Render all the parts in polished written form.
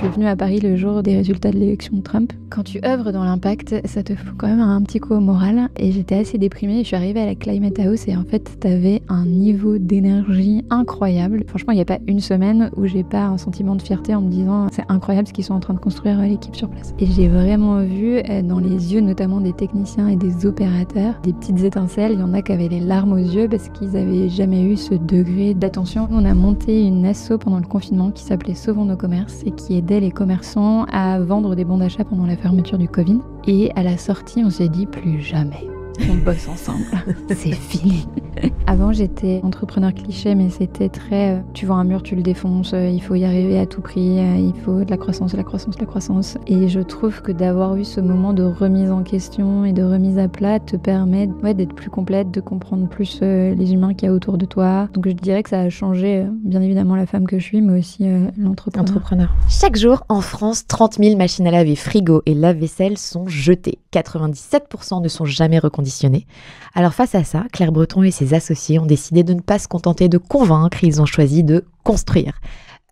suis venue à Paris le jour des résultats de l'élection de Trump. Quand tu œuvres dans l'impact, ça te fout quand même un petit coup au moral. Et j'étais assez déprimée. Je suis arrivée à la Climate House et en fait, t'avais un niveau d'énergie incroyable. Franchement, il n'y a pas une semaine où j'ai pas un sentiment de fierté en me disant c'est incroyable ce qu'ils sont en train de construire l'équipe sur place. Et j'ai vraiment vu dans les yeux notamment des techniciens et des opérateurs des petites étincelles. Il y en a qui avaient les larmes aux yeux parce qu'ils n'avaient jamais eu ce degré d'attention. On a monté une asso pendant le confinement qui s'appelait Sauvons nos commerces et qui aidait les commerçants à vendre des bons d'achat pendant la fermeture du Covid. Et à la sortie, on s'est dit plus jamais. On bosse ensemble, c'est fini. Avant, j'étais entrepreneur cliché, mais c'était très tu vends un mur, tu le défonces, il faut y arriver à tout prix, il faut de la croissance, de la croissance, de la croissance. Et je trouve que d'avoir eu ce moment de remise en question et de remise à plat te permet d'être plus complète, de comprendre plus les humains qu'il y a autour de toi. Donc je dirais que ça a changé, bien évidemment, la femme que je suis, mais aussi l'entrepreneur. Chaque jour, en France, 30 000 machines à laver, frigo et lave-vaisselle sont jetées. 97% ne sont jamais reconditionnées. Alors face à ça, Claire Breton et ses associés ont décidé de ne pas se contenter de convaincre, ils ont choisi de construire.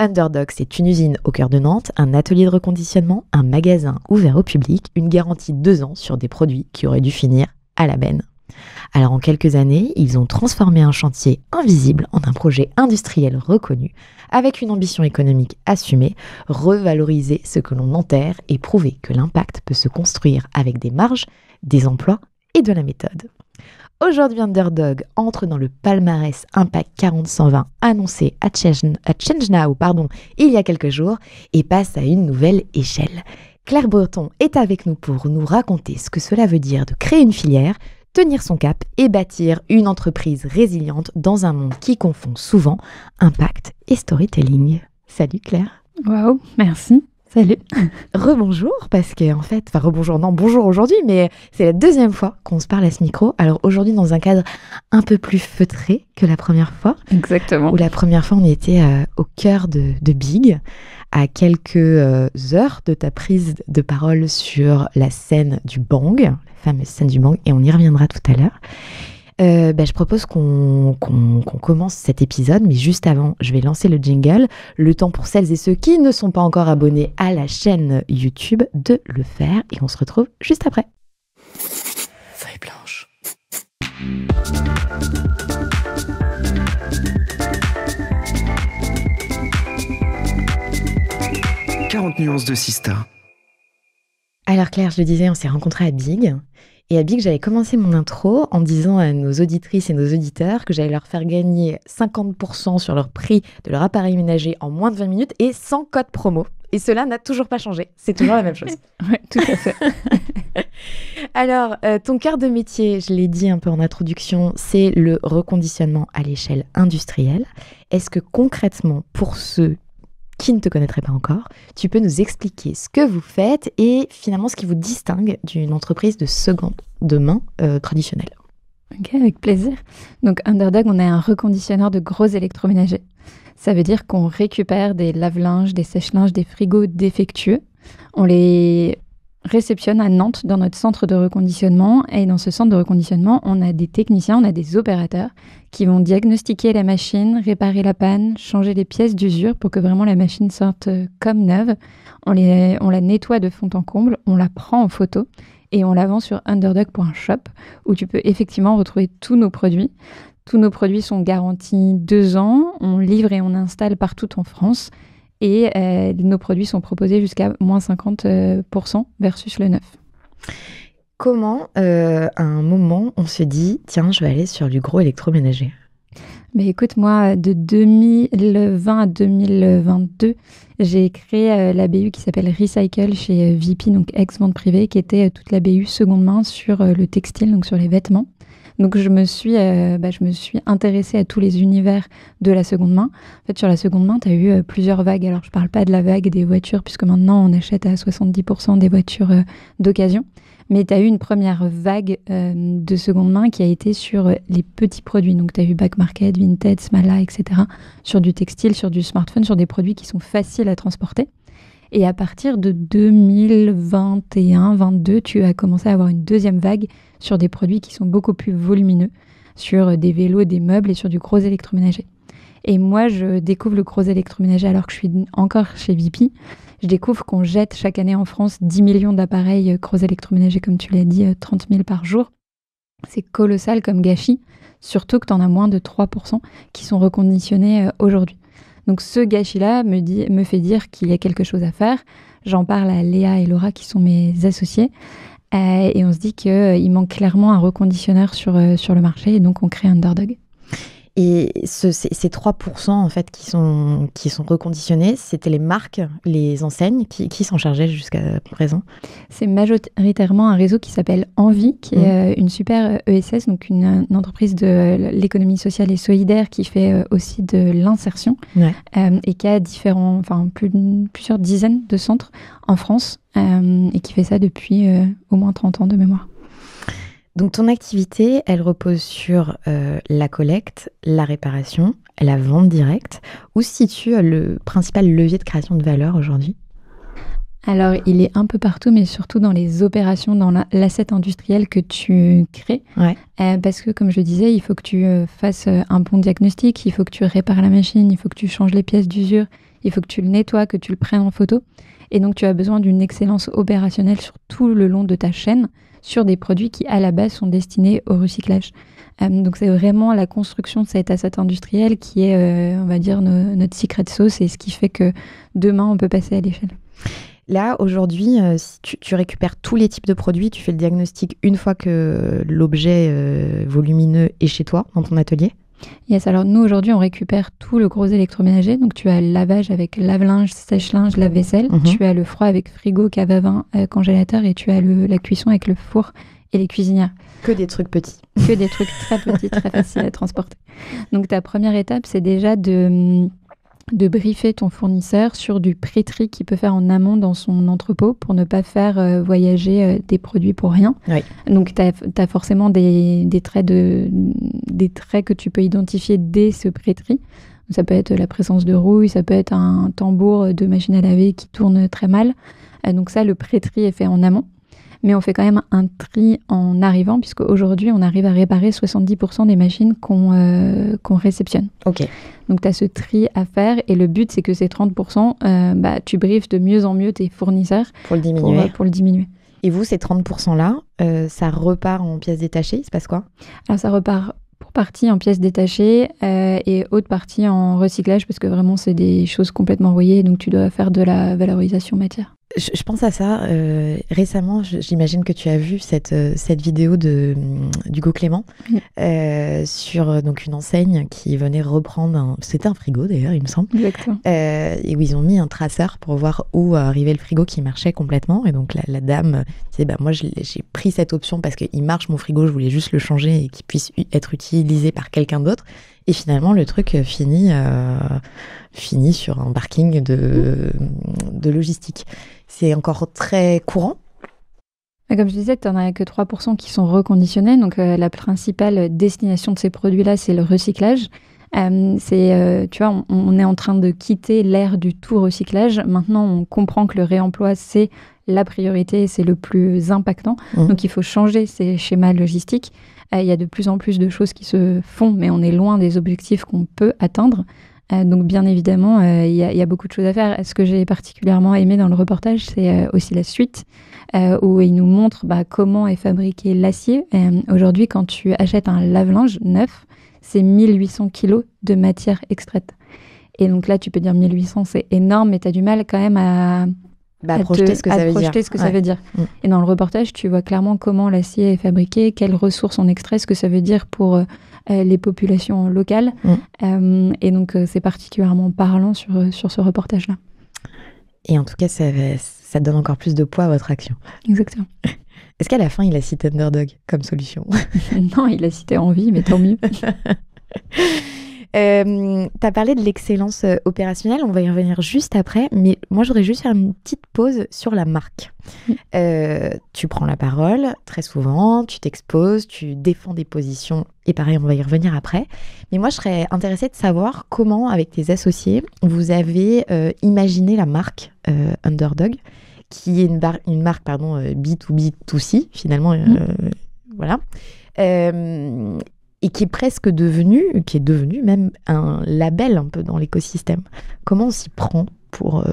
Underdog, c'est une usine au cœur de Nantes, un atelier de reconditionnement, un magasin ouvert au public, une garantie 2 ans sur des produits qui auraient dû finir à la benne. Alors en quelques années, ils ont transformé un chantier invisible en un projet industriel reconnu, avec une ambition économique assumée, revaloriser ce que l'on enterre et prouver que l'impact peut se construire avec des marges, des emplois et de la méthode. Aujourd'hui, Underdog entre dans le palmarès Impact 40-120 annoncé à Change Now, il y a quelques jours et passe à une nouvelle échelle. Claire Breton est avec nous pour nous raconter ce que cela veut dire de créer une filière, tenir son cap et bâtir une entreprise résiliente dans un monde qui confond souvent impact et storytelling. Salut Claire. Waouh, merci. Salut. Rebonjour, parce que en fait, bonjour aujourd'hui, mais c'est la deuxième fois qu'on se parle à ce micro. Alors aujourd'hui, dans un cadre un peu plus feutré que la première fois. Exactement. Où la première fois, on était au cœur de Big, à quelques heures de ta prise de parole sur la scène du Bang, la fameuse scène du Bang, et on y reviendra tout à l'heure. Je propose qu'on commence cet épisode, mais juste avant, je vais lancer le jingle. Le temps pour celles et ceux qui ne sont pas encore abonnés à la chaîne YouTube de le faire, et on se retrouve juste après. Feuille blanche. 40 nuances de Sista. Alors Claire, je le disais, on s'est rencontrés à Big. Et à Big, j'avais commencé mon intro en disant à nos auditrices et nos auditeurs que j'allais leur faire gagner 50% sur leur prix de leur appareil ménager en moins de 20 minutes et sans code promo. Et cela n'a toujours pas changé. C'est toujours la même chose. Oui, tout à fait. Alors, ton cœur de métier, je l'ai dit un peu en introduction, c'est le reconditionnement à l'échelle industrielle. Est-ce que concrètement, pour ceux qui ne te connaîtraient pas encore, tu peux nous expliquer ce que vous faites et finalement ce qui vous distingue d'une entreprise de seconde main traditionnelle? Ok, avec plaisir. Donc Underdog, on est un reconditionneur de gros électroménagers. Ça veut dire qu'on récupère des lave-linges, des sèche-linges, des frigos défectueux. On les réceptionne à Nantes dans notre centre de reconditionnement. Et dans ce centre de reconditionnement, on a des techniciens, on a des opérateurs qui vont diagnostiquer la machine, réparer la panne, changer les pièces d'usure pour que vraiment la machine sorte comme neuve. On la nettoie de fond en comble, on la prend en photo et on la vend sur underdog.shop où tu peux effectivement retrouver tous nos produits. Tous nos produits sont garantis 2 ans, on livre et on installe partout en France. Et nos produits sont proposés jusqu'à moins 50% versus le neuf. Comment, à un moment, on se dit « Tiens, je vais aller sur du gros électroménager » ? Mais écoute, moi, de 2020 à 2022, j'ai créé la BU qui s'appelle Recycle chez VP, donc ex-vente privée, qui était toute la BU seconde main sur le textile, donc sur les vêtements. Donc je me suis intéressée à tous les univers de la seconde main. En fait, sur la seconde main, tu as eu plusieurs vagues. Alors je parle pas de la vague des voitures, puisque maintenant on achète à 70% des voitures d'occasion. Mais tu as eu une première vague de seconde main qui a été sur les petits produits. Donc tu as eu Back Market, Vinted, Smala, etc. Sur du textile, sur du smartphone, sur des produits qui sont faciles à transporter. Et à partir de 2021-22, tu as commencé à avoir une deuxième vague sur des produits qui sont beaucoup plus volumineux, sur des vélos, des meubles et sur du gros électroménager. Et moi, je découvre le gros électroménager alors que je suis encore chez Vipi. Je découvre qu'on jette chaque année en France 10 millions d'appareils gros électroménagers, comme tu l'as dit, 30 000 par jour. C'est colossal comme gâchis, surtout que tu en as moins de 3% qui sont reconditionnés aujourd'hui. Donc ce gâchis-là me fait dire qu'il y a quelque chose à faire. J'en parle à Léa et Laura qui sont mes associés. Et on se dit qu'il manque clairement un reconditionneur sur le marché et donc on crée Underdog. Et ces 3% en fait qui sont reconditionnés, c'était les marques, les enseignes qui s'en chargeaient jusqu'à présent? C'est majoritairement un réseau qui s'appelle Envie, qui est une super ESS, donc une entreprise de l'économie sociale et solidaire qui fait aussi de l'insertion et qui a plusieurs dizaines de centres en France et qui fait ça depuis au moins 30 ans de mémoire. Donc ton activité, elle repose sur la collecte, la réparation, la vente directe. Où se situe le principal levier de création de valeur aujourd'hui? Alors, il est un peu partout, mais surtout dans les opérations, dans l'asset industriel que tu crées. Parce que, comme je le disais, il faut que tu fasses un bon diagnostic, il faut que tu répares la machine, il faut que tu changes les pièces d'usure, il faut que tu le nettoies, que tu le prennes en photo. Et donc, tu as besoin d'une excellence opérationnelle sur tout le long de ta chaîne, sur des produits qui, à la base, sont destinés au recyclage. Donc, c'est vraiment la construction de cet asset industriel qui est, on va dire, notre secret sauce et ce qui fait que demain, on peut passer à l'échelle. Là, aujourd'hui, si tu récupères tous les types de produits, tu fais le diagnostic une fois que l'objet volumineux est chez toi, dans ton atelier? Yes, alors nous, aujourd'hui, on récupère tout le gros électroménager. Donc, tu as le lavage avec lave-linge, sèche-linge, lave-vaisselle. Tu as le froid avec frigo, cave à vin, congélateur. Et tu as la cuisson avec le four et les cuisinières. Que des trucs petits. Que des trucs très petits, très faciles à transporter. Donc, ta première étape, c'est déjà de briefer ton fournisseur sur du pré-tri qu'il peut faire en amont dans son entrepôt pour ne pas faire voyager des produits pour rien. Donc, tu as forcément des traits que tu peux identifier dès ce pré-tri. Ça peut être la présence de rouille, ça peut être un tambour de machine à laver qui tourne très mal. Donc ça, le pré-tri est fait en amont. Mais on fait quand même un tri en arrivant, puisque aujourd'hui, on arrive à réparer 70% des machines qu'on réceptionne. Donc, tu as ce tri à faire, et le but, c'est que ces 30%, tu briefes de mieux en mieux tes fournisseurs pour le diminuer. Pour le diminuer. Et vous, ces 30%-là, ça repart en pièces détachées? Il se passe quoi? Alors, ça repart pour partie en pièces détachées et autre partie en recyclage, parce que vraiment, c'est des choses complètement rouillées, donc tu dois faire de la valorisation matière. Je pense à ça. Récemment, j'imagine que tu as vu cette vidéo d'Hugo Clément sur donc une enseigne qui venait reprendre c'était un frigo d'ailleurs, il me semble. Exactement. Et où ils ont mis un traceur pour voir où arrivait le frigo qui marchait complètement. Et donc la dame disait moi j'ai pris cette option parce qu'il marche mon frigo, je voulais juste le changer et qu'il puisse être utilisé par quelqu'un d'autre. Et finalement, le truc finit sur un parking de logistique. C'est encore très courant. Comme je disais, tu n'en as que 3% qui sont reconditionnés. Donc, la principale destination de ces produits-là, c'est le recyclage. Tu vois, on est en train de quitter l'ère du tout recyclage. Maintenant, on comprend que le réemploi, c'est la priorité, c'est le plus impactant. Donc, il faut changer ces schémas logistiques. Il y a de plus en plus de choses qui se font, mais on est loin des objectifs qu'on peut atteindre. Donc, bien évidemment, il y a beaucoup de choses à faire. Ce que j'ai particulièrement aimé dans le reportage, c'est aussi la suite, où il nous montre comment est fabriqué l'acier. Aujourd'hui, quand tu achètes un lave-linge neuf, c'est 1800 kilos de matière extraite. Et donc là, tu peux dire 1800, c'est énorme, mais tu as du mal quand même à projeter ce que ça veut dire. Et dans le reportage, tu vois clairement comment l'acier est fabriqué, quelles ressources on extrait, ce que ça veut dire pour les populations locales. Et donc, c'est particulièrement parlant sur ce reportage-là. Et en tout cas, ça donne encore plus de poids à votre action. Exactement. Est-ce qu'à la fin, il a cité Underdog comme solution? Non, il a cité Envie, mais tant mieux. Tu as parlé de l'excellence opérationnelle, on va y revenir juste après, mais moi je voudrais juste faire une petite pause sur la marque. Tu prends la parole très souvent, tu t'exposes, tu défends des positions, et pareil, on va y revenir après. Mais moi je serais intéressée de savoir comment, avec tes associés, vous avez imaginé la marque Underdog, qui est une marque B2B2C, finalement, voilà. et qui est devenu même un label un peu dans l'écosystème. Comment on s'y prend pour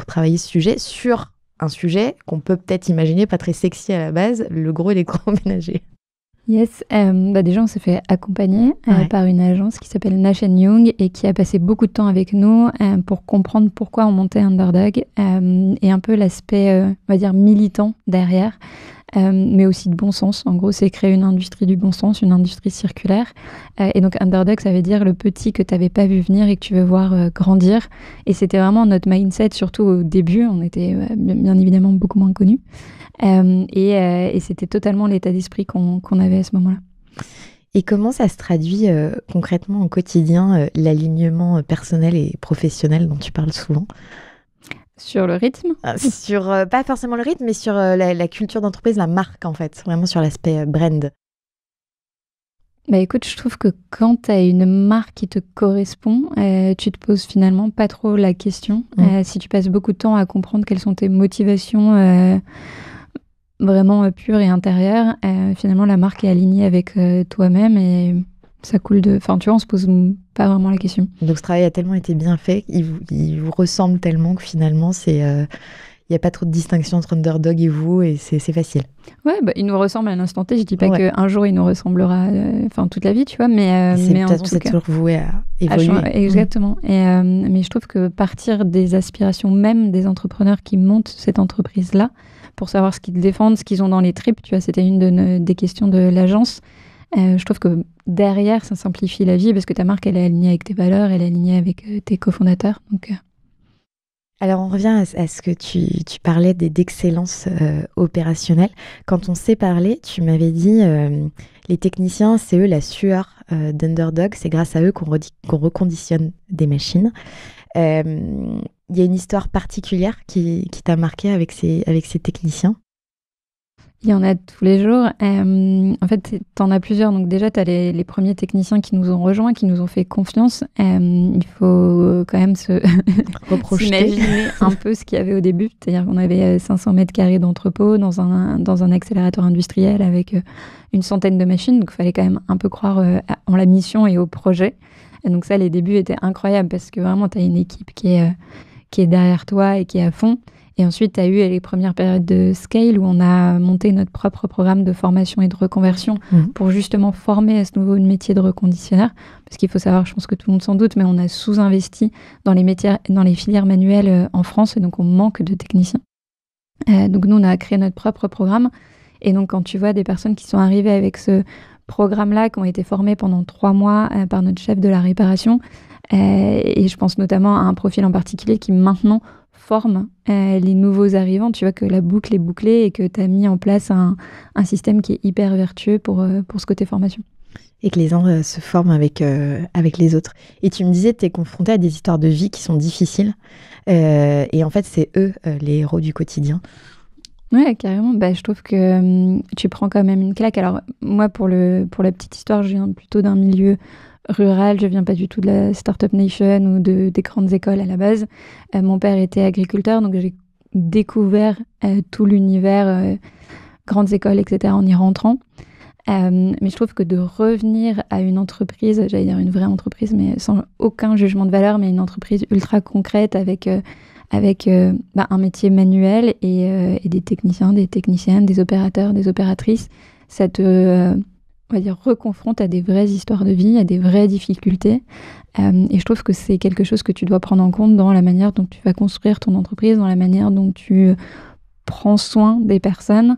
travailler ce sujet sur un sujet qu'on peut peut-être imaginer pas très sexy à la base, le gros électroménager? Yes, déjà on s'est fait accompagner par une agence qui s'appelle Nash & Young et qui a passé beaucoup de temps avec nous pour comprendre pourquoi on montait Underdog et un peu l'aspect, on va dire, militant derrière, mais aussi de bon sens. En gros, c'est créer une industrie du bon sens, une industrie circulaire. Et donc Underdog, ça veut dire le petit que tu n'avais pas vu venir et que tu veux voir grandir. Et c'était vraiment notre mindset, surtout au début. On était bien évidemment beaucoup moins connus. Et c'était totalement l'état d'esprit qu'on avait à ce moment-là. Et comment ça se traduit concrètement au quotidien, l'alignement personnel et professionnel dont tu parles souvent? Sur le rythme? Pas forcément le rythme, mais sur la culture d'entreprise, la marque en fait, vraiment sur l'aspect brand. Bah écoute, je trouve que quand tu as une marque qui te correspond, tu te poses finalement pas trop la question. Si tu passes beaucoup de temps à comprendre quelles sont tes motivations vraiment pure et intérieure, finalement la marque est alignée avec toi-même et ça coule de... Enfin tu vois, on se pose pas vraiment la question. Donc ce travail a tellement été bien fait, il vous ressemble tellement que finalement il n'y a pas trop de distinction entre Underdog et vous et c'est facile. Ouais, il nous ressemble à l'instant T, je dis pas qu'un jour il nous ressemblera toute la vie, tu vois, mais en tout cas... C'est toujours voué à évoluer. Exactement. Mais je trouve que partir des aspirations même des entrepreneurs qui montent cette entreprise-là, pour savoir ce qu'ils défendent, ce qu'ils ont dans les tripes. Tu vois, c'était une des questions de l'agence. Je trouve que derrière, ça simplifie la vie parce que ta marque, elle est alignée avec tes valeurs, elle est alignée avec tes cofondateurs. Alors, on revient à ce que tu parlais d'excellence opérationnelle. Quand on s'est parlé, tu m'avais dit les techniciens, c'est eux la sueur d'Underdog. C'est grâce à eux qu'on reconditionne des machines. Il y a une histoire particulière qui t'a marqué avec ces techniciens? Il y en a tous les jours. En fait, t'en as plusieurs. Donc déjà, t'as les premiers techniciens qui nous ont rejoints, qui nous ont fait confiance. Il faut quand même s'imaginer un peu ce qu'il y avait au début. C'est-à-dire qu'on avait 500 mètres carrés d'entrepôt dans un accélérateur industriel avec une centaine de machines. Donc il fallait quand même un peu croire en la mission et au projet. Et donc ça, les débuts étaient incroyables parce que vraiment, t'as une équipe qui est derrière toi et qui est à fond. Et ensuite, tu as eu les premières périodes de scale où on a monté notre propre programme de formation et de reconversion pour justement former à ce nouveau métier de reconditionneur. Parce qu'il faut savoir, je pense que tout le monde s'en doute, mais on a sous-investi dans les filières manuelles en France et donc on manque de techniciens. Donc nous, on a créé notre propre programme. Et donc quand tu vois des personnes qui sont arrivées avec ce programme-là, qui ont été formées pendant 3 mois par notre chef de la réparation, et je pense notamment à un profil en particulier qui maintenant forme les nouveaux arrivants, tu vois que la boucle est bouclée et que tu as mis en place un système qui est hyper vertueux pour ce côté formation. Et que les uns se forment avec les autres. Et tu me disais que tu es confronté à des histoires de vie qui sont difficiles. Et en fait, c'est eux les héros du quotidien. Ouais, carrément. Je trouve que tu prends quand même une claque. Alors moi, pour la petite histoire, je viens plutôt d'un milieu rural, je viens pas du tout de la Startup Nation ou des grandes écoles à la base. Mon père était agriculteur, donc j'ai découvert tout l'univers, grandes écoles, etc. en y rentrant. Mais je trouve que de revenir à une entreprise, j'allais dire une vraie entreprise, mais sans aucun jugement de valeur, mais une entreprise ultra concrète avec un métier manuel et des techniciens, des techniciennes, des opérateurs, des opératrices, ça te... on va dire, reconfronte à des vraies histoires de vie, à des vraies difficultés. Et je trouve que c'est quelque chose que tu dois prendre en compte dans la manière dont tu vas construire ton entreprise, dans la manière dont tu prends soin des personnes.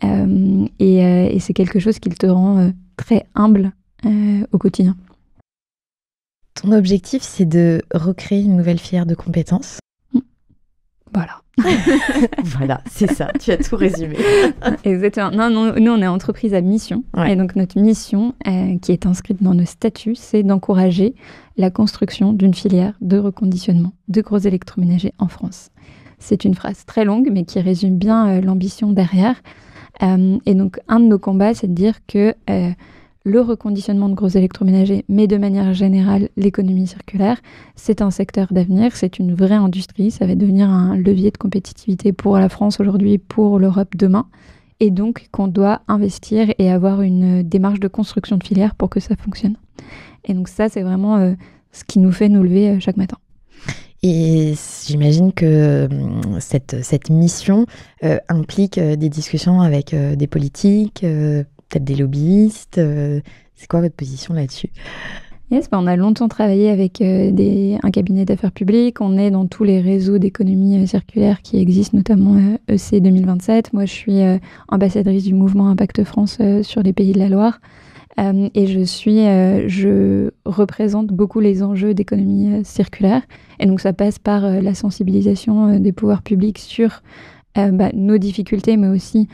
Et c'est quelque chose qui te rend très humble au quotidien. Ton objectif, c'est de recréer une nouvelle filière de compétences. Voilà. Voilà, c'est ça, tu as tout résumé. Exactement. Non, nous, on est entreprise à mission. Ouais. Et donc, notre mission, qui est inscrite dans nos statuts, c'est d'encourager la construction d'une filière de reconditionnement de gros électroménagers en France. C'est une phrase très longue, mais qui résume bien l'ambition derrière. Et donc, un de nos combats, c'est de dire que le reconditionnement de gros électroménagers, mais de manière générale, l'économie circulaire, c'est un secteur d'avenir, c'est une vraie industrie, ça va devenir un levier de compétitivité pour la France aujourd'hui, pour l'Europe demain. et donc qu'on doit investir et avoir une démarche de construction de filière pour que ça fonctionne. Et donc ça, c'est vraiment ce qui nous fait nous lever chaque matin. Et j'imagine que cette mission implique des discussions avec des politiques, peut-être des lobbyistes. C'est quoi votre position là-dessus ? Yes, on a longtemps travaillé avec un cabinet d'affaires publiques. On est dans tous les réseaux d'économie circulaire qui existent, notamment EC 2027. Moi, je suis ambassadrice du mouvement Impact France sur les Pays de la Loire. Et je représente beaucoup les enjeux d'économie circulaire. Et donc, ça passe par la sensibilisation des pouvoirs publics sur nos difficultés, mais aussi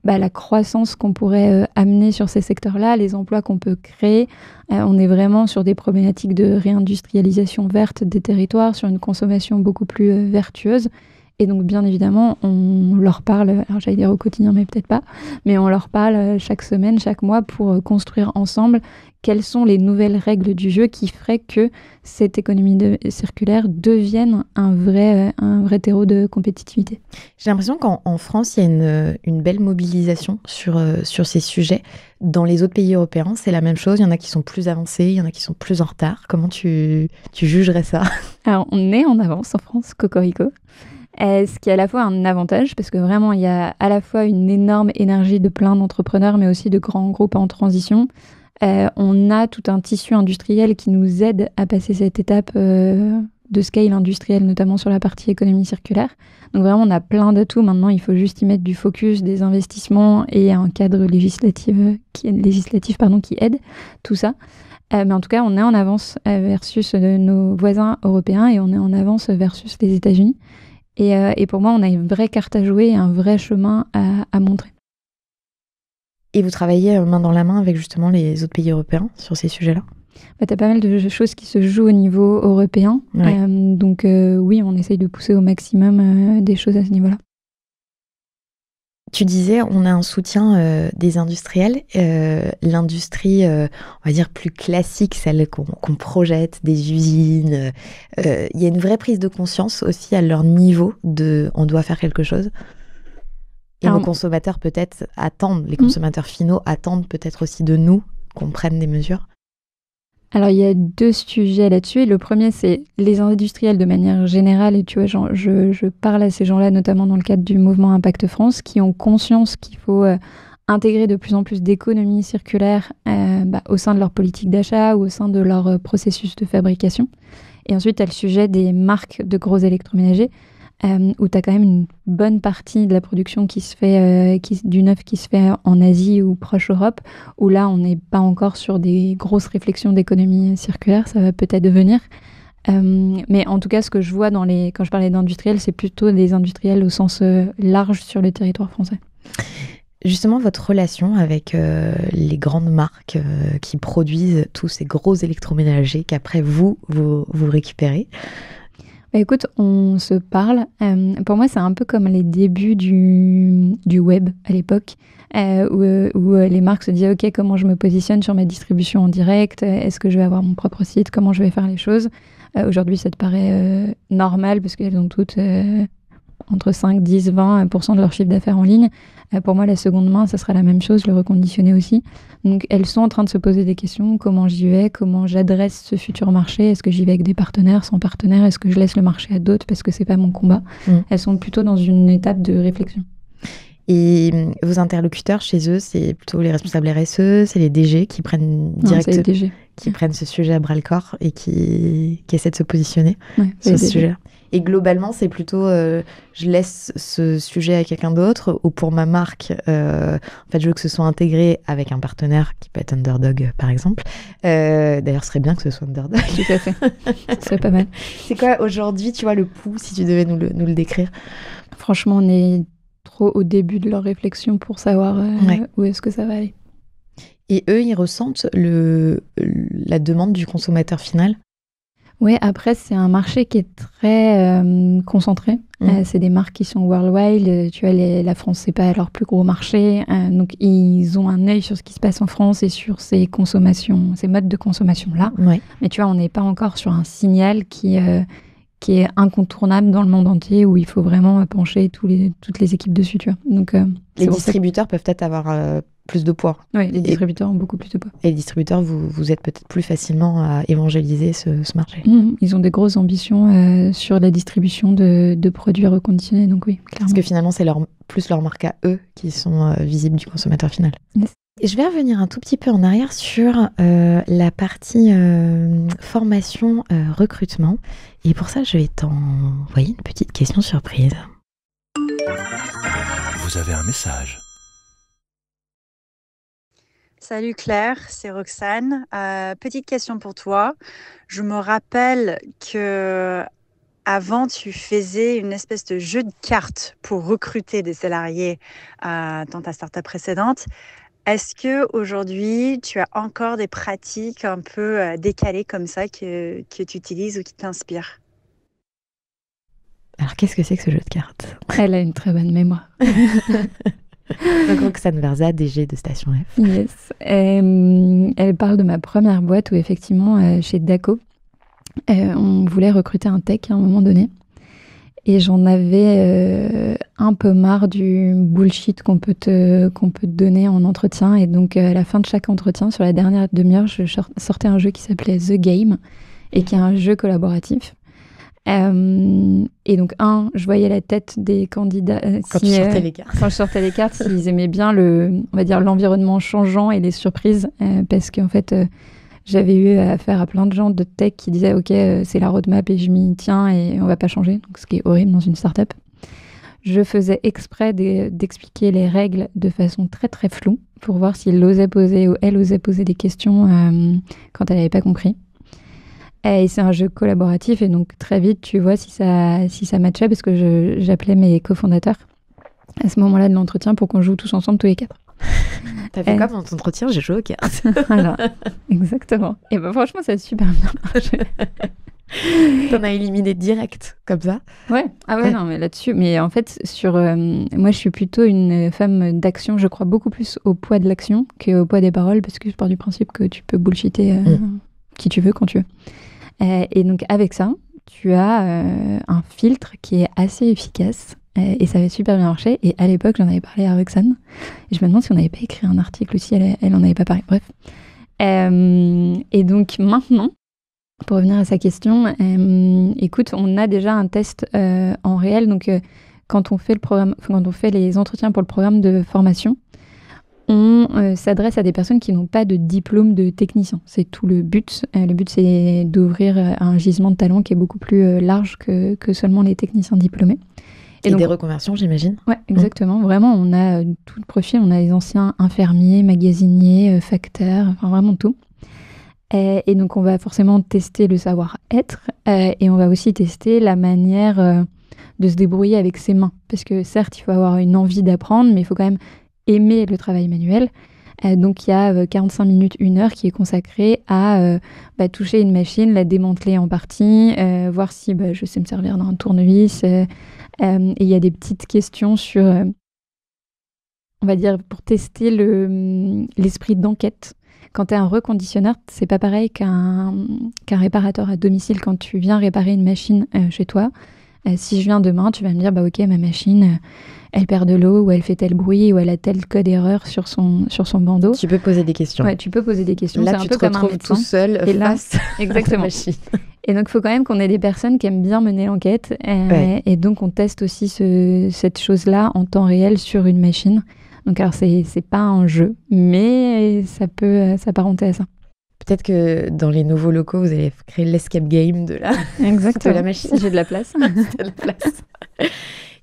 la croissance qu'on pourrait amener sur ces secteurs-là, les emplois qu'on peut créer. On est vraiment sur des problématiques de réindustrialisation verte des territoires, sur une consommation beaucoup plus vertueuse. Et donc, bien évidemment, on leur parle, alors j'allais dire au quotidien, mais peut-être pas, mais on leur parle chaque semaine, chaque mois pour construire ensemble quelles sont les nouvelles règles du jeu qui feraient que cette économie circulaire devienne un vrai terreau de compétitivité. J'ai l'impression qu'en France, il y a une belle mobilisation sur ces sujets. Dans les autres pays européens, c'est la même chose. Il y en a qui sont plus avancés, il y en a qui sont plus en retard. Comment tu jugerais ça ? Alors, on est en avance en France, cocorico. Ce qui est à la fois un avantage, parce que vraiment, il y a à la fois une énorme énergie de plein d'entrepreneurs, mais aussi de grands groupes en transition. On a tout un tissu industriel qui nous aide à passer cette étape de scale industriel, notamment sur la partie économie circulaire. Donc vraiment, on a plein d'atouts. Maintenant, il faut juste y mettre du focus, des investissements et un cadre législatif qui aide tout ça. Mais en tout cas, on est en avance versus nos voisins européens et on est en avance versus les États-Unis. Et pour moi, on a une vraie carte à jouer et un vrai chemin à montrer. Et vous travaillez main dans la main avec justement les autres pays européens sur ces sujets-là ? Tu as pas mal de choses qui se jouent au niveau européen. Ouais. Donc oui, on essaye de pousser au maximum des choses à ce niveau-là. Tu disais, on a un soutien des industriels. L'industrie, on va dire, plus classique, celle qu'on projette, des usines. Il y a une vraie prise de conscience aussi à leur niveau de « on doit faire quelque chose ». Et nos consommateurs peut-être attendent, les consommateurs finaux attendent peut-être aussi de nous qu'on prenne des mesures. Alors, il y a deux sujets là-dessus. Le premier, c'est les industriels de manière générale. Et tu vois, je parle à ces gens-là, notamment dans le cadre du mouvement Impact France, qui ont conscience qu'il faut intégrer de plus en plus d'économie circulaire au sein de leur politique d'achat ou au sein de leur processus de fabrication. Et ensuite, tu as le sujet des marques de gros électroménagers, où tu as quand même une bonne partie de la production qui se fait, du neuf qui se fait en Asie ou proche Europe, où là, on n'est pas encore sur des grosses réflexions d'économie circulaire, ça va peut-être devenir. Mais en tout cas, ce que je vois quand je parlais d'industriels, c'est plutôt des industriels au sens large sur le territoire français. Justement, votre relation avec les grandes marques qui produisent tous ces gros électroménagers qu'après vous récupérez. Écoute, on se parle. Pour moi, c'est un peu comme les débuts du web à l'époque, où les marques se disaient « Ok, comment je me positionne sur ma distribution en direct ? Est-ce que je vais avoir mon propre site ? Comment je vais faire les choses ?» Aujourd'hui, ça te paraît normal parce qu'elles ont toutes entre 5, 10, 20% de leur chiffre d'affaires en ligne. Pour moi, la seconde main, ça sera la même chose, le reconditionner aussi. Donc, elles sont en train de se poser des questions. Comment j'y vais ? Comment j'adresse ce futur marché ? Est-ce que j'y vais avec des partenaires, sans partenaires ? Est-ce que je laisse le marché à d'autres parce que c'est pas mon combat ? Elles sont plutôt dans une étape de réflexion. Et vos interlocuteurs chez eux, c'est plutôt les responsables RSE, c'est les DG qui prennent prennent ce sujet à bras-le-corps et qui essaient de se positionner sur ce sujet-là. Et globalement, c'est plutôt je laisse ce sujet à quelqu'un d'autre ou pour ma marque, en fait, je veux que ce soit intégré avec un partenaire qui peut être Underdog, par exemple. D'ailleurs, ce serait bien que ce soit Underdog. Tout à fait. Ce serait pas mal. C'est quoi aujourd'hui, tu vois, le pouls, si tu devais nous le décrire ? Franchement, on est trop au début de leur réflexion pour savoir où est-ce que ça va aller. Et eux, ils ressentent la demande du consommateur final ? Oui, après, c'est un marché qui est très concentré. C'est des marques qui sont worldwide. Tu vois, la France, c'est pas leur plus gros marché. Donc, ils ont un œil sur ce qui se passe en France et sur ces consommations, ces modes de consommation-là. Ouais. Mais tu vois, on n'est pas encore sur un signal qui qui est incontournable dans le monde entier, où il faut vraiment pencher toutes les équipes dessus, tu vois. Donc, les distributeurs peuvent peut-être avoir plus de poids. Oui, les distributeurs ont beaucoup plus de poids. Et les distributeurs, vous êtes peut-être plus facilement à évangéliser ce marché. Ils ont des grosses ambitions sur la distribution de produits reconditionnés, donc oui, clairement. Parce que finalement, c'est plus leur marque à eux qui sont visibles du consommateur final. Yes. Et je vais revenir un tout petit peu en arrière sur la partie formation, recrutement. Et pour ça, je vais t'envoyer une petite question surprise. Vous avez un message. Salut Claire, c'est Roxane. Petite question pour toi. Je me rappelle que avant, tu faisais une espèce de jeu de cartes pour recruter des salariés dans ta startup précédente. Est-ce que aujourd'hui, tu as encore des pratiques un peu décalées comme ça que tu utilises ou qui t'inspirent? Alors, qu'est-ce que c'est que ce jeu de cartes? Elle a une très bonne mémoire. Donc, Roxane Verza, DG de Station F. Yes. Elle parle de ma première boîte où, effectivement, chez Daco, on voulait recruter un tech à un moment donné. Et j'en avais un peu marre du bullshit qu'on peut te donner en entretien. Et donc, à la fin de chaque entretien, sur la dernière demi-heure, je sortais un jeu qui s'appelait The Game et qui est un jeu collaboratif. Et donc, je voyais la tête des candidats. Quand tu sortais les cartes. Quand je sortais les cartes, s'ils aimaient bien on va dire, l'environnement changeant et les surprises. Parce qu'en fait, j'avais eu affaire à plein de gens de tech qui disaient « Ok, c'est la roadmap et je m'y tiens et on va pas changer ». Donc, ce qui est horrible dans une startup. Je faisais exprès d'expliquer les règles de façon très très floue pour voir s'il osait poser ou elle osait poser des questions quand elle n'avait pas compris. Et c'est un jeu collaboratif et donc très vite tu vois si ça matchait parce que j'appelais mes cofondateurs à ce moment-là de l'entretien pour qu'on joue tous ensemble tous les 4. T'as fait quoi pendant ton entretien? J'ai joué aux cartes. Voilà, exactement. Et ben franchement ça a super bien marché. T'en as éliminé direct, comme ça? Ouais. Ah ouais, non, mais là-dessus. Mais en fait, moi, je suis plutôt une femme d'action. Je crois beaucoup plus au poids de l'action qu'au poids des paroles, parce que je pars du principe que tu peux bullshiter qui tu veux, quand tu veux. Et donc, avec ça, tu as un filtre qui est assez efficace. Et ça avait super bien marché. Et à l'époque, j'en avais parlé à Roxane. Et je me demande si on n'avait pas écrit un article aussi. Elle en avait pas parlé. Bref. Et donc, maintenant, pour revenir à sa question, écoute, on a déjà un test en réel. Donc, quand on fait les entretiens pour le programme de formation, on s'adresse à des personnes qui n'ont pas de diplôme de technicien. C'est tout le but. Le but, c'est d'ouvrir un gisement de talents qui est beaucoup plus large que seulement les techniciens diplômés. Et donc, des reconversions, j'imagine. Ouais, exactement. Vraiment, on a tout le profil. On a les anciens infirmiers, magasiniers, facteurs, enfin vraiment tout. Et donc, on va forcément tester le savoir-être et on va aussi tester la manière de se débrouiller avec ses mains. Parce que certes, il faut avoir une envie d'apprendre, mais il faut quand même aimer le travail manuel. Donc, il y a 45 minutes, 1 heure qui est consacrée à toucher une machine, la démanteler en partie, voir si je sais me servir d'un tournevis. Et il y a des petites questions sur, on va dire, pour tester l'esprit d'enquête. Quand tu es un reconditionneur, c'est pas pareil qu'un réparateur à domicile. Quand tu viens réparer une machine chez toi, si je viens demain, tu vas me dire ok, ma machine, elle perd de l'eau, ou elle fait tel bruit, ou elle a tel code erreur sur son bandeau. Tu peux poser des questions. Ouais, tu peux poser des questions. Là, c'est tu un peu te comme un retrouves médecin. tout seul face à ta machine. Et donc, il faut quand même qu'on ait des personnes qui aiment bien mener l'enquête. Et donc, on teste aussi cette chose-là en temps réel sur une machine. Donc, alors, c'est pas un jeu, mais ça peut s'apparenter à ça. Peut-être que dans les nouveaux locaux, vous allez créer l'escape game de la machine. J'ai de la place. De la place.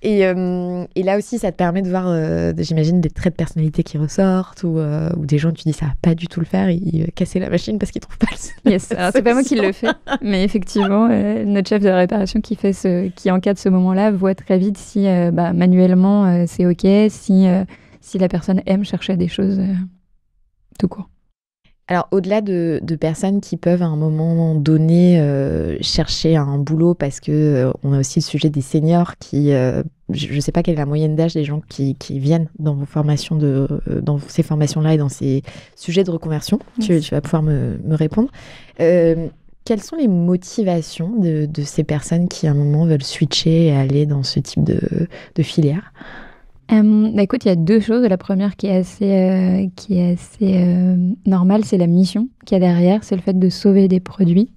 Et là aussi, ça te permet de voir, j'imagine, des traits de personnalité qui ressortent ou des gens, tu dis, ça va pas du tout le faire, ils casser la machine parce qu'ils trouvent pas le... Yes, alors c'est pas moi qui le fais, mais effectivement, notre chef de réparation qui encadre ce moment-là voit très vite si manuellement c'est OK, si la personne aime chercher des choses tout court. Alors, au-delà de personnes qui peuvent à un moment donné chercher un boulot, parce que on a aussi le sujet des seniors qui, je ne sais pas quelle est la moyenne d'âge des gens qui viennent dans vos formations dans ces formations-là et dans ces sujets de reconversion. Yes. Tu vas pouvoir me répondre. Quelles sont les motivations de ces personnes qui, à un moment, veulent switcher et aller dans ce type de filière? Écoute, il y a deux choses. La première qui est assez normale, c'est la mission qu'il y a derrière, c'est le fait de sauver des produits.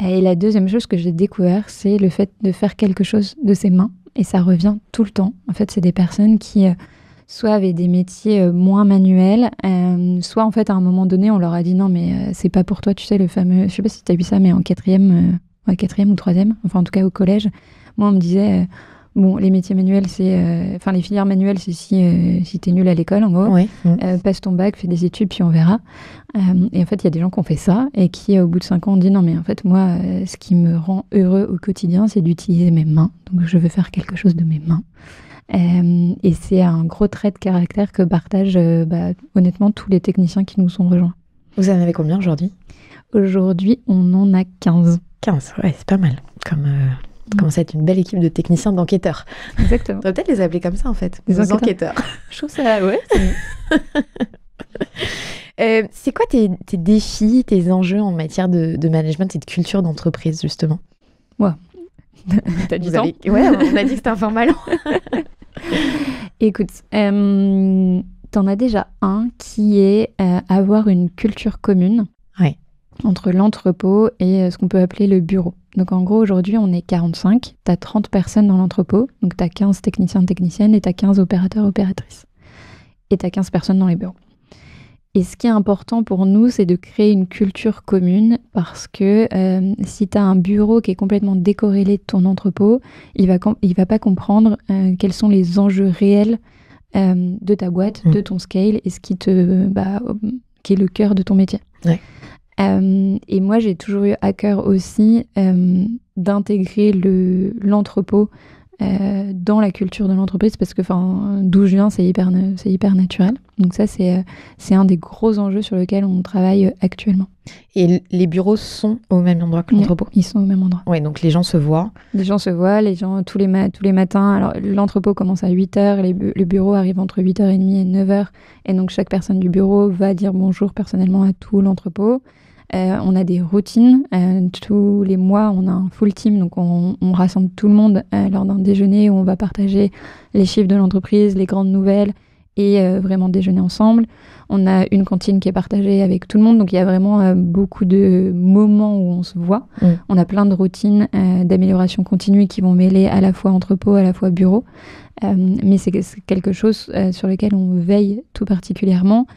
Et la deuxième chose que j'ai découvert, c'est le fait de faire quelque chose de ses mains. Et ça revient tout le temps. En fait, c'est des personnes qui soit avaient des métiers moins manuels, soit en fait à un moment donné, on leur a dit non mais c'est pas pour toi, tu sais, le fameux, je sais pas si tu as vu ça, mais en quatrième ou troisième, enfin en tout cas au collège, moi on me disait... Bon, les métiers manuels, enfin les filières manuelles, c'est si t'es nul à l'école, en gros. Oui. Passe ton bac, fais des études, puis on verra. Et en fait, il y a des gens qui ont fait ça et qui, au bout de 5 ans, ont dit non, mais en fait, moi, ce qui me rend heureux au quotidien, c'est d'utiliser mes mains. Donc, je veux faire quelque chose de mes mains. Et c'est un gros trait de caractère que partagent, honnêtement, tous les techniciens qui nous sont rejoints. Vous en avez combien aujourd'hui? Aujourd'hui, on en a 15. 15, ouais, c'est pas mal. Commence à être une belle équipe de techniciens, d'enquêteurs. Exactement. On va peut-être les appeler comme ça, en fait. Des enquêteurs. Je trouve ça, ouais. C'est quoi tes défis, tes enjeux en matière de management et de culture d'entreprise, justement? Ouais. T'as du temps? Ouais, on a dit que c'était un format long. Écoute, t'en as déjà un qui est avoir une culture commune. Ouais. Entre l'entrepôt et ce qu'on peut appeler le bureau. Donc en gros, aujourd'hui, on est 45, tu as 30 personnes dans l'entrepôt, donc tu as 15 techniciens, techniciennes, et tu as 15 opérateurs, opératrices. Et tu as 15 personnes dans les bureaux. Et ce qui est important pour nous, c'est de créer une culture commune, parce que si tu as un bureau qui est complètement décorrélé de ton entrepôt, il va pas comprendre quels sont les enjeux réels de ta boîte, de ton scale, et ce qui est le cœur de ton métier. Ouais. Et moi, j'ai toujours eu à cœur aussi d'intégrer l'entrepôt dans la culture de l'entreprise, parce que d'où je viens, c'est hyper naturel. Donc ça, c'est un des gros enjeux sur lesquels on travaille actuellement. Et les bureaux sont au même endroit que l'entrepôt? Ils sont au même endroit. Ouais, donc les gens se voient. Les gens se voient, tous les matins. Alors, l'entrepôt commence à 8h, le bureau arrive entre 8h30 et 9h. Et donc, chaque personne du bureau va dire bonjour personnellement à tout l'entrepôt. On a des routines. Tous les mois, on a un full team. Donc, on rassemble tout le monde lors d'un déjeuner où on va partager les chiffres de l'entreprise, les grandes nouvelles et vraiment déjeuner ensemble. On a une cantine qui est partagée avec tout le monde. Donc, il y a vraiment beaucoup de moments où on se voit. On a plein de routines d'amélioration continue qui vont mêler à la fois entrepôt, à la fois bureau. Mais c'est quelque chose sur lequel on veille tout particulièrement.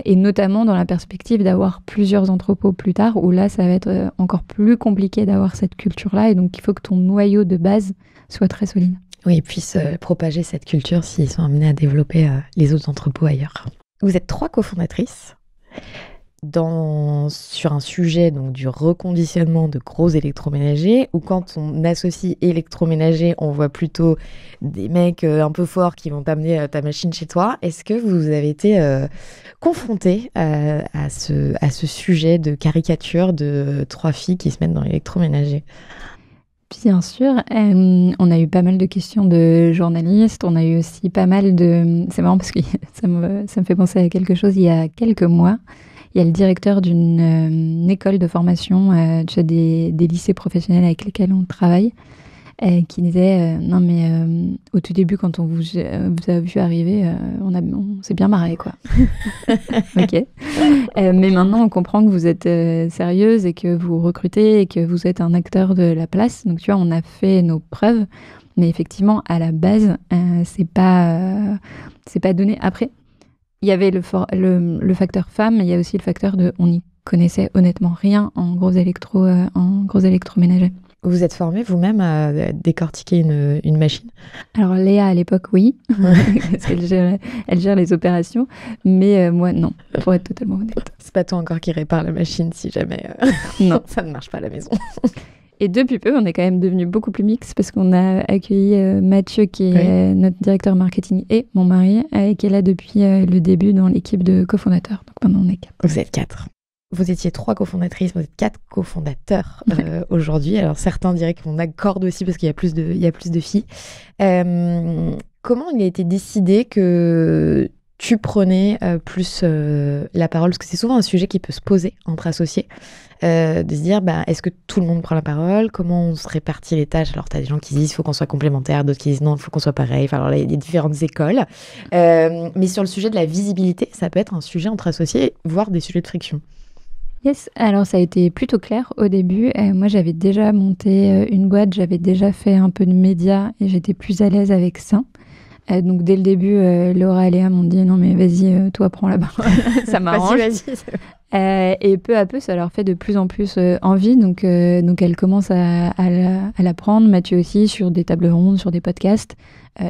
Et notamment dans la perspective d'avoir plusieurs entrepôts plus tard, où là, ça va être encore plus compliqué d'avoir cette culture-là. Et donc, il faut que ton noyau de base soit très solide. Oui, et puisse propager cette culture s'ils sont amenés à développer les autres entrepôts ailleurs. Vous êtes 3 cofondatrices sur un sujet donc, du reconditionnement de gros électroménagers, où quand on associe électroménager, on voit plutôt des mecs un peu forts qui vont t'amener ta machine chez toi. Est-ce que vous avez été confrontés à ce sujet de caricature de 3 filles qui se mettent dans l'électroménager? Bien sûr, on a eu pas mal de questions de journalistes, on a eu aussi pas mal de... C'est marrant parce que ça me fait penser à quelque chose. Il y a quelques mois, il y a le directeur d'une école de formation, des lycées professionnels avec lesquels on travaille, qui disait non mais au tout début quand on vous a vu arriver, on s'est bien marré quoi. Ok. Mais maintenant on comprend que vous êtes sérieuse et que vous recrutez et que vous êtes un acteur de la place. Donc tu vois, on a fait nos preuves, mais effectivement à la base c'est pas donné. Après il y avait le facteur femme, mais il y a aussi le facteur on n'y connaissait honnêtement rien en gros électroménager. Vous êtes formée vous-même à décortiquer une machine? Alors Léa, à l'époque, oui, parce qu'elle gère les opérations, mais moi, non, pour être totalement honnête. C'est pas toi encore qui répare la machine si jamais non. Ça ne marche pas à la maison. Et depuis peu, on est quand même devenu beaucoup plus mix parce qu'on a accueilli Mathieu, qui est notre directeur marketing, et mon mari, et qui est là depuis le début dans l'équipe de cofondateurs. Donc maintenant, on est 4. Vous êtes 4. Vous étiez 3 cofondatrices, vous êtes 4 cofondateurs aujourd'hui. Alors certains diraient qu'on accorde aussi parce qu'il y a plus de filles. Comment il a été décidé que tu prenais plus la parole, parce que c'est souvent un sujet qui peut se poser entre associés, de se dire, est-ce que tout le monde prend la parole? Comment on se répartit les tâches? Alors, tu as des gens qui disent, il faut qu'on soit complémentaires, d'autres qui disent, non, il faut qu'on soit pareil. Enfin, alors, il y a différentes écoles. Mais sur le sujet de la visibilité, ça peut être un sujet entre associés, voire des sujets de friction. Yes, alors ça a été plutôt clair au début. Moi, j'avais déjà monté une boîte, j'avais déjà fait un peu de médias et j'étais plus à l'aise avec ça. Donc dès le début, Laura et Léa m'ont dit non mais vas-y, toi prends la parole, ça m'arrange. Vas-y. Et peu à peu, ça leur fait de plus en plus envie. Donc elles commencent à l'apprendre. Mathieu aussi, sur des tables rondes, sur des podcasts.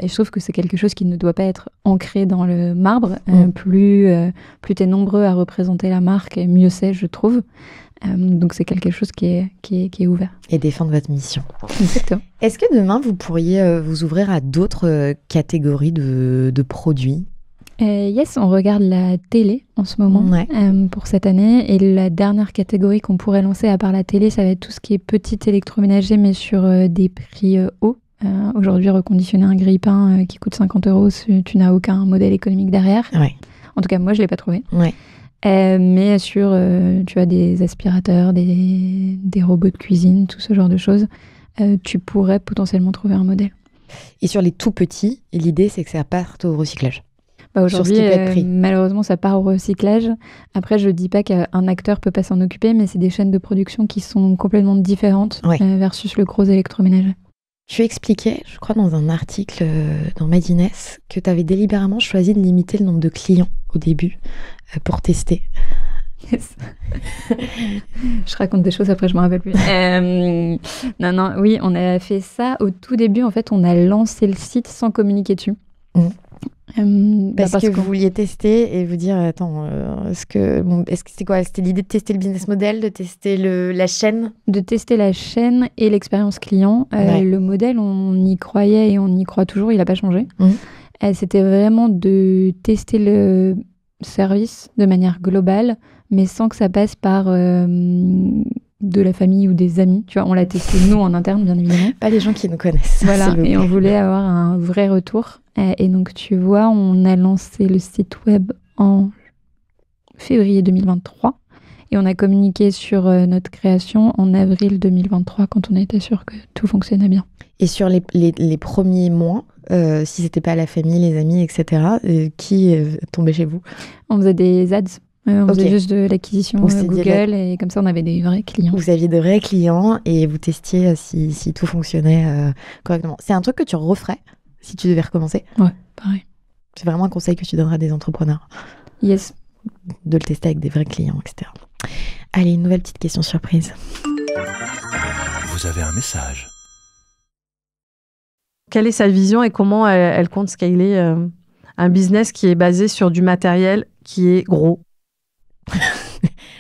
Et je trouve que c'est quelque chose qui ne doit pas être ancré dans le marbre. Plus t'es nombreux à représenter la marque, mieux c'est, je trouve. Donc c'est quelque chose qui est ouvert. Et défendre votre mission. Exactement. Est-ce que demain, vous pourriez vous ouvrir à d'autres catégories de produits? Yes, on regarde la télé en ce moment pour cette année. Et la dernière catégorie qu'on pourrait lancer à part la télé, ça va être tout ce qui est petit électroménager, mais sur des prix hauts. Aujourd'hui, reconditionner un grille-pain qui coûte 50 €, tu n'as aucun modèle économique derrière. Ouais. En tout cas, moi, je ne l'ai pas trouvé. Ouais. Mais sur, tu as des aspirateurs, des robots de cuisine, tout ce genre de choses, tu pourrais potentiellement trouver un modèle. Et sur les tout petits, l'idée, c'est que ça parte au recyclage. Aujourd'hui, malheureusement, ça part au recyclage. Après, je ne dis pas qu'un acteur ne peut pas s'en occuper, mais c'est des chaînes de production qui sont complètement différentes versus le gros électroménager. Tu expliquais, je crois, dans un article dans Made in S, que tu avais délibérément choisi de limiter le nombre de clients au début pour tester. Yes. Je raconte des choses, après je me rappelle plus. Oui, on a fait ça au tout début. En fait, on a lancé le site sans communiquer dessus. Parce que vous vouliez tester et vous dire, attends, est-ce que c'était quoi? C'était l'idée de tester le business model, de tester la chaîne? De tester la chaîne et l'expérience client. Le modèle, on y croyait et on y croit toujours, il n'a pas changé. C'était vraiment de tester le service de manière globale, mais sans que ça passe par de la famille ou des amis. Tu vois, on l'a testé nous en interne, bien évidemment. Pas les gens qui nous connaissent. Voilà, et on voulait avoir un vrai retour. Et donc, tu vois, on a lancé le site web en février 2023 et on a communiqué sur notre création en avril 2023 quand on était sûr que tout fonctionnait bien. Et sur les premiers mois, si c'était pas la famille, les amis, etc., qui tombait chez vous? On faisait des ads. On faisait juste de l'acquisition Google et comme ça, on avait des vrais clients. Vous aviez de vrais clients et vous testiez si tout fonctionnait correctement. C'est un truc que tu referais si tu devais recommencer? Ouais, pareil. C'est vraiment un conseil que tu donneras à des entrepreneurs? Yes. De le tester avec des vrais clients, etc. Allez, une nouvelle petite question surprise. Vous avez un message. Quelle est sa vision et comment elle compte scaler un business qui est basé sur du matériel qui est gros?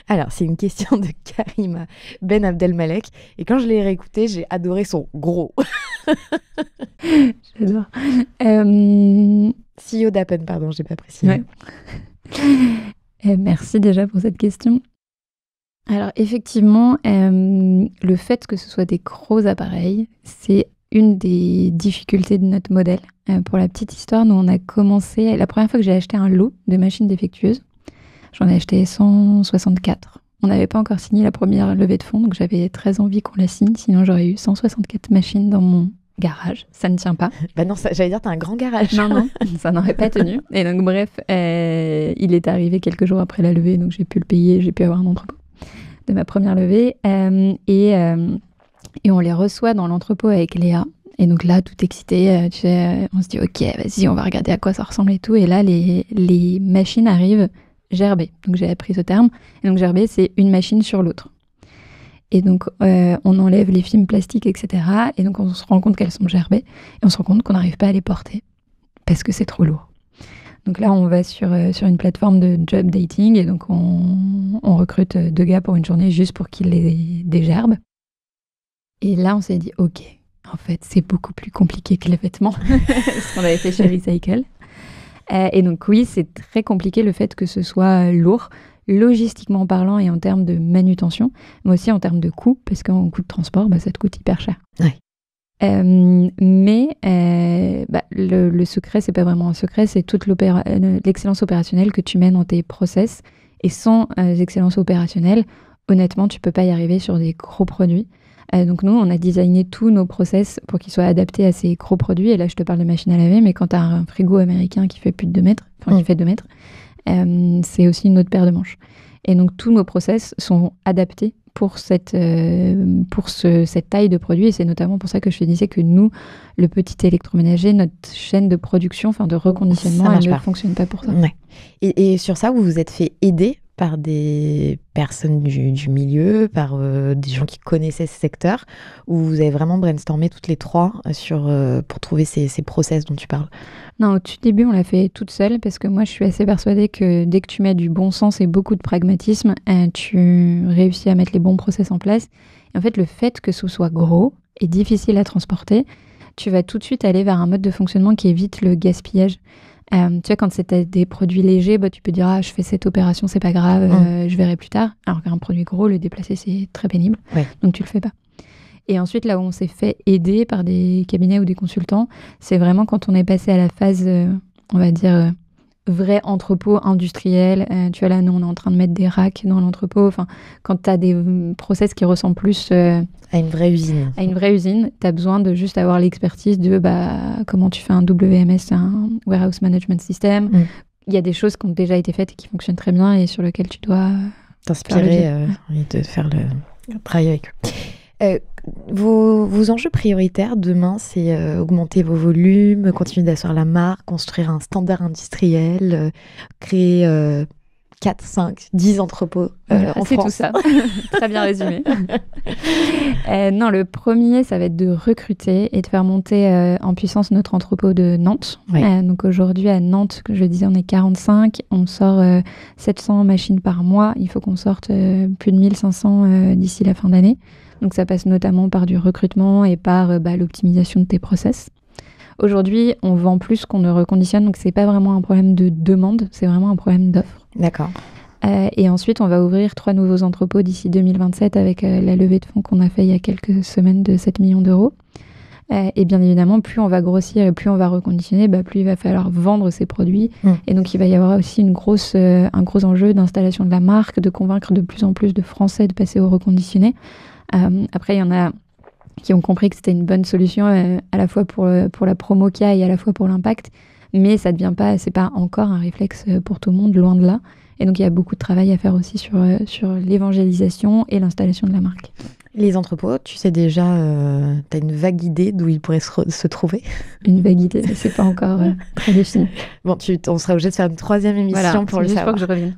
Alors, c'est une question de Karima Ben Abdelmalek. Et quand je l'ai réécouté, j'ai adoré son gros. J'adore. CEO d'Appen, pardon, je n'ai pas précisé. Ouais. Merci déjà pour cette question. Alors, effectivement, le fait que ce soit des gros appareils, c'est une des difficultés de notre modèle. Pour la petite histoire, nous, on a commencé... La première fois que j'ai acheté un lot de machines défectueuses, j'en ai acheté 164. On n'avait pas encore signé la première levée de fonds, donc j'avais très envie qu'on la signe, sinon j'aurais eu 164 machines dans mon garage. Ça ne tient pas. Bah non, j'allais dire, t'as un grand garage. Non, ça n'aurait pas tenu. Et donc bref, il est arrivé quelques jours après la levée, donc j'ai pu le payer, j'ai pu avoir un entrepôt de ma première levée. Et on les reçoit dans l'entrepôt avec Léa. Et donc là, tout excité, tu sais, on se dit, ok, vas-y, on va regarder à quoi ça ressemble et tout. Et là, les machines arrivent gerbées. Donc j'ai appris ce terme. Et donc gerbées, c'est une machine sur l'autre. Et donc on enlève les films plastiques, etc. Et donc on se rend compte qu'elles sont gerbées. Et on se rend compte qu'on n'arrive pas à les porter parce que c'est trop lourd. Donc là, on va sur une plateforme de job dating. Et donc on recrute 2 gars pour une journée juste pour qu'ils les dégerbent. Et là, on s'est dit, ok, en fait, c'est beaucoup plus compliqué que les vêtements. Ce qu'on avait fait chez Recycle. Et donc oui, c'est très compliqué le fait que ce soit lourd, logistiquement parlant et en termes de manutention, mais aussi en termes de coût, parce qu'en coût de transport, ça te coûte hyper cher. Ouais. Le secret, c'est pas vraiment un secret, c'est toute l'excellence opérationnelle que tu mets dans tes process. Et sans excellence opérationnelle, honnêtement, tu peux pas y arriver sur des gros produits. Donc nous, on a designé tous nos process pour qu'ils soient adaptés à ces gros produits. Et là, je te parle de machine à laver, mais quand tu as un frigo américain qui fait plus de 2 mètres, qui fait 2 mètres, c'est aussi une autre paire de manches. Et donc, tous nos process sont adaptés pour cette taille de produit. Et c'est notamment pour ça que je te disais que nous, le petit électroménager, notre chaîne de production, de reconditionnement, elle ne fonctionne pas pour ça. Ouais. Et sur ça, vous vous êtes fait aider par des personnes du milieu, par des gens qui connaissaient ce secteur, ou vous avez vraiment brainstormé toutes les trois pour trouver ces process dont tu parles? Non, au tout début, on l'a fait toute seule parce que moi, je suis assez persuadée que dès que tu mets du bon sens et beaucoup de pragmatisme, tu réussis à mettre les bons process en place. Et en fait, le fait que ce soit gros et difficile à transporter, tu vas tout de suite aller vers un mode de fonctionnement qui évite le gaspillage. Tu vois, quand c'est des produits légers, tu peux dire je fais cette opération, c'est pas grave, je verrai plus tard. Alors qu'un produit gros, le déplacer, c'est très pénible. Ouais. Donc tu le fais pas. Et ensuite, là où on s'est fait aider par des cabinets ou des consultants, c'est vraiment quand on est passé à la phase, on va dire, vrai entrepôt industriel. Tu vois, là, nous, on est en train de mettre des racks dans l'entrepôt. Enfin, quand tu as des process qui ressemblent plus à une vraie usine. À une vraie usine, tu as besoin de juste avoir l'expertise de comment tu fais un WMS, un Warehouse Management System. Il y a des choses qui ont déjà été faites et qui fonctionnent très bien et sur lesquelles tu dois t'inspirer et de faire le travail avec eux. Vos enjeux prioritaires demain, c'est augmenter vos volumes, continuer d'asseoir la marque, construire un standard industriel, créer 4, 5, 10 entrepôts en France. C'est tout ça. Très bien résumé. Non, le premier, ça va être de recruter et de faire monter en puissance notre entrepôt de Nantes. Ouais. Donc aujourd'hui, à Nantes, je disais, on est 45. On sort 700 machines par mois. Il faut qu'on sorte plus de 1500 d'ici la fin d'année. Donc ça passe notamment par du recrutement et par l'optimisation de tes process. Aujourd'hui, on vend plus qu'on ne reconditionne, donc c'est pas vraiment un problème de demande, c'est vraiment un problème d'offre. D'accord. Et ensuite, on va ouvrir 3 nouveaux entrepôts d'ici 2027 avec la levée de fonds qu'on a fait il y a quelques semaines de 7 millions d'euros. Et bien évidemment, plus on va grossir et plus on va reconditionner, plus il va falloir vendre ces produits. Et donc, il va y avoir aussi un gros enjeu d'installation de la marque, de convaincre de plus en plus de Français de passer au reconditionné. Après, il y en a qui ont compris que c'était une bonne solution à la fois pour la promo qu'il y a et à la fois pour l'impact, mais ça devient pas, c'est pas encore un réflexe pour tout le monde, loin de là. Et donc il y a beaucoup de travail à faire aussi sur l'évangélisation et l'installation de la marque. Les entrepôts, tu sais déjà, tu as une vague idée d'où ils pourraient se trouver? Une vague idée, mais c'est pas encore très défini. Bon, on sera obligé de faire une 3e émission pour le savoir. Voilà, je crois que je reviens.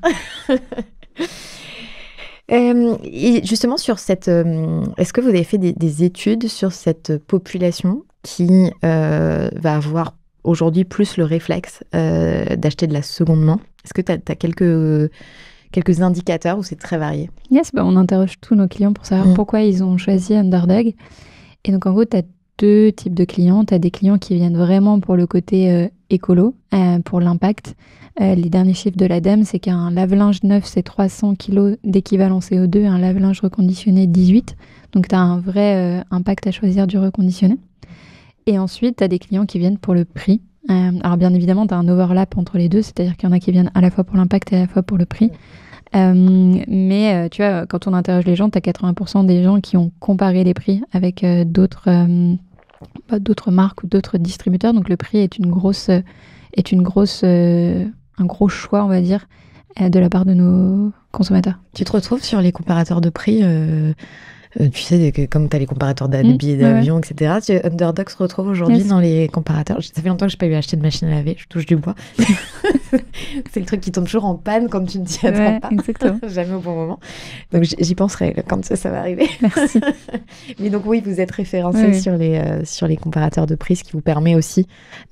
Et justement sur est-ce que vous avez fait des études sur cette population qui va avoir aujourd'hui plus le réflexe d'acheter de la seconde main? Est-ce que tu as quelques indicateurs où c'est très varié? Yes, on interroge tous nos clients pour savoir pourquoi ils ont choisi Underdog. Et donc en gros, tu as 2 types de clients. Tu as des clients qui viennent vraiment pour le côté écolo, pour l'impact. Les derniers chiffres de l'ADEME, c'est qu'un lave-linge neuf, c'est 300 kg d'équivalent CO2, un lave-linge reconditionné, 18. Donc, tu as un vrai impact à choisir du reconditionné. Et ensuite, tu as des clients qui viennent pour le prix. Alors, bien évidemment, tu as un overlap entre les deux, c'est-à-dire qu'il y en a qui viennent à la fois pour l'impact et à la fois pour le prix. Mais tu vois, quand on interroge les gens, tu as 80% des gens qui ont comparé les prix avec d'autres marques ou d'autres distributeurs. Donc, le prix est un gros choix, on va dire, de la part de nos consommateurs. Tu te retrouves sur les comparateurs de prix tu sais, comme tu as les comparateurs de billets d'avion, etc. Underdog se retrouve aujourd'hui dans les comparateurs. Ça fait longtemps que je n'ai pas eu acheté de machine à laver, je touche du bois. C'est le truc qui tombe toujours en panne quand tu ne t'y attends pas. Exactement. Jamais au bon moment. Donc j'y penserai quand ça va arriver. Merci. Mais donc oui, vous êtes référencé sur les comparateurs de prix, ce qui vous permet aussi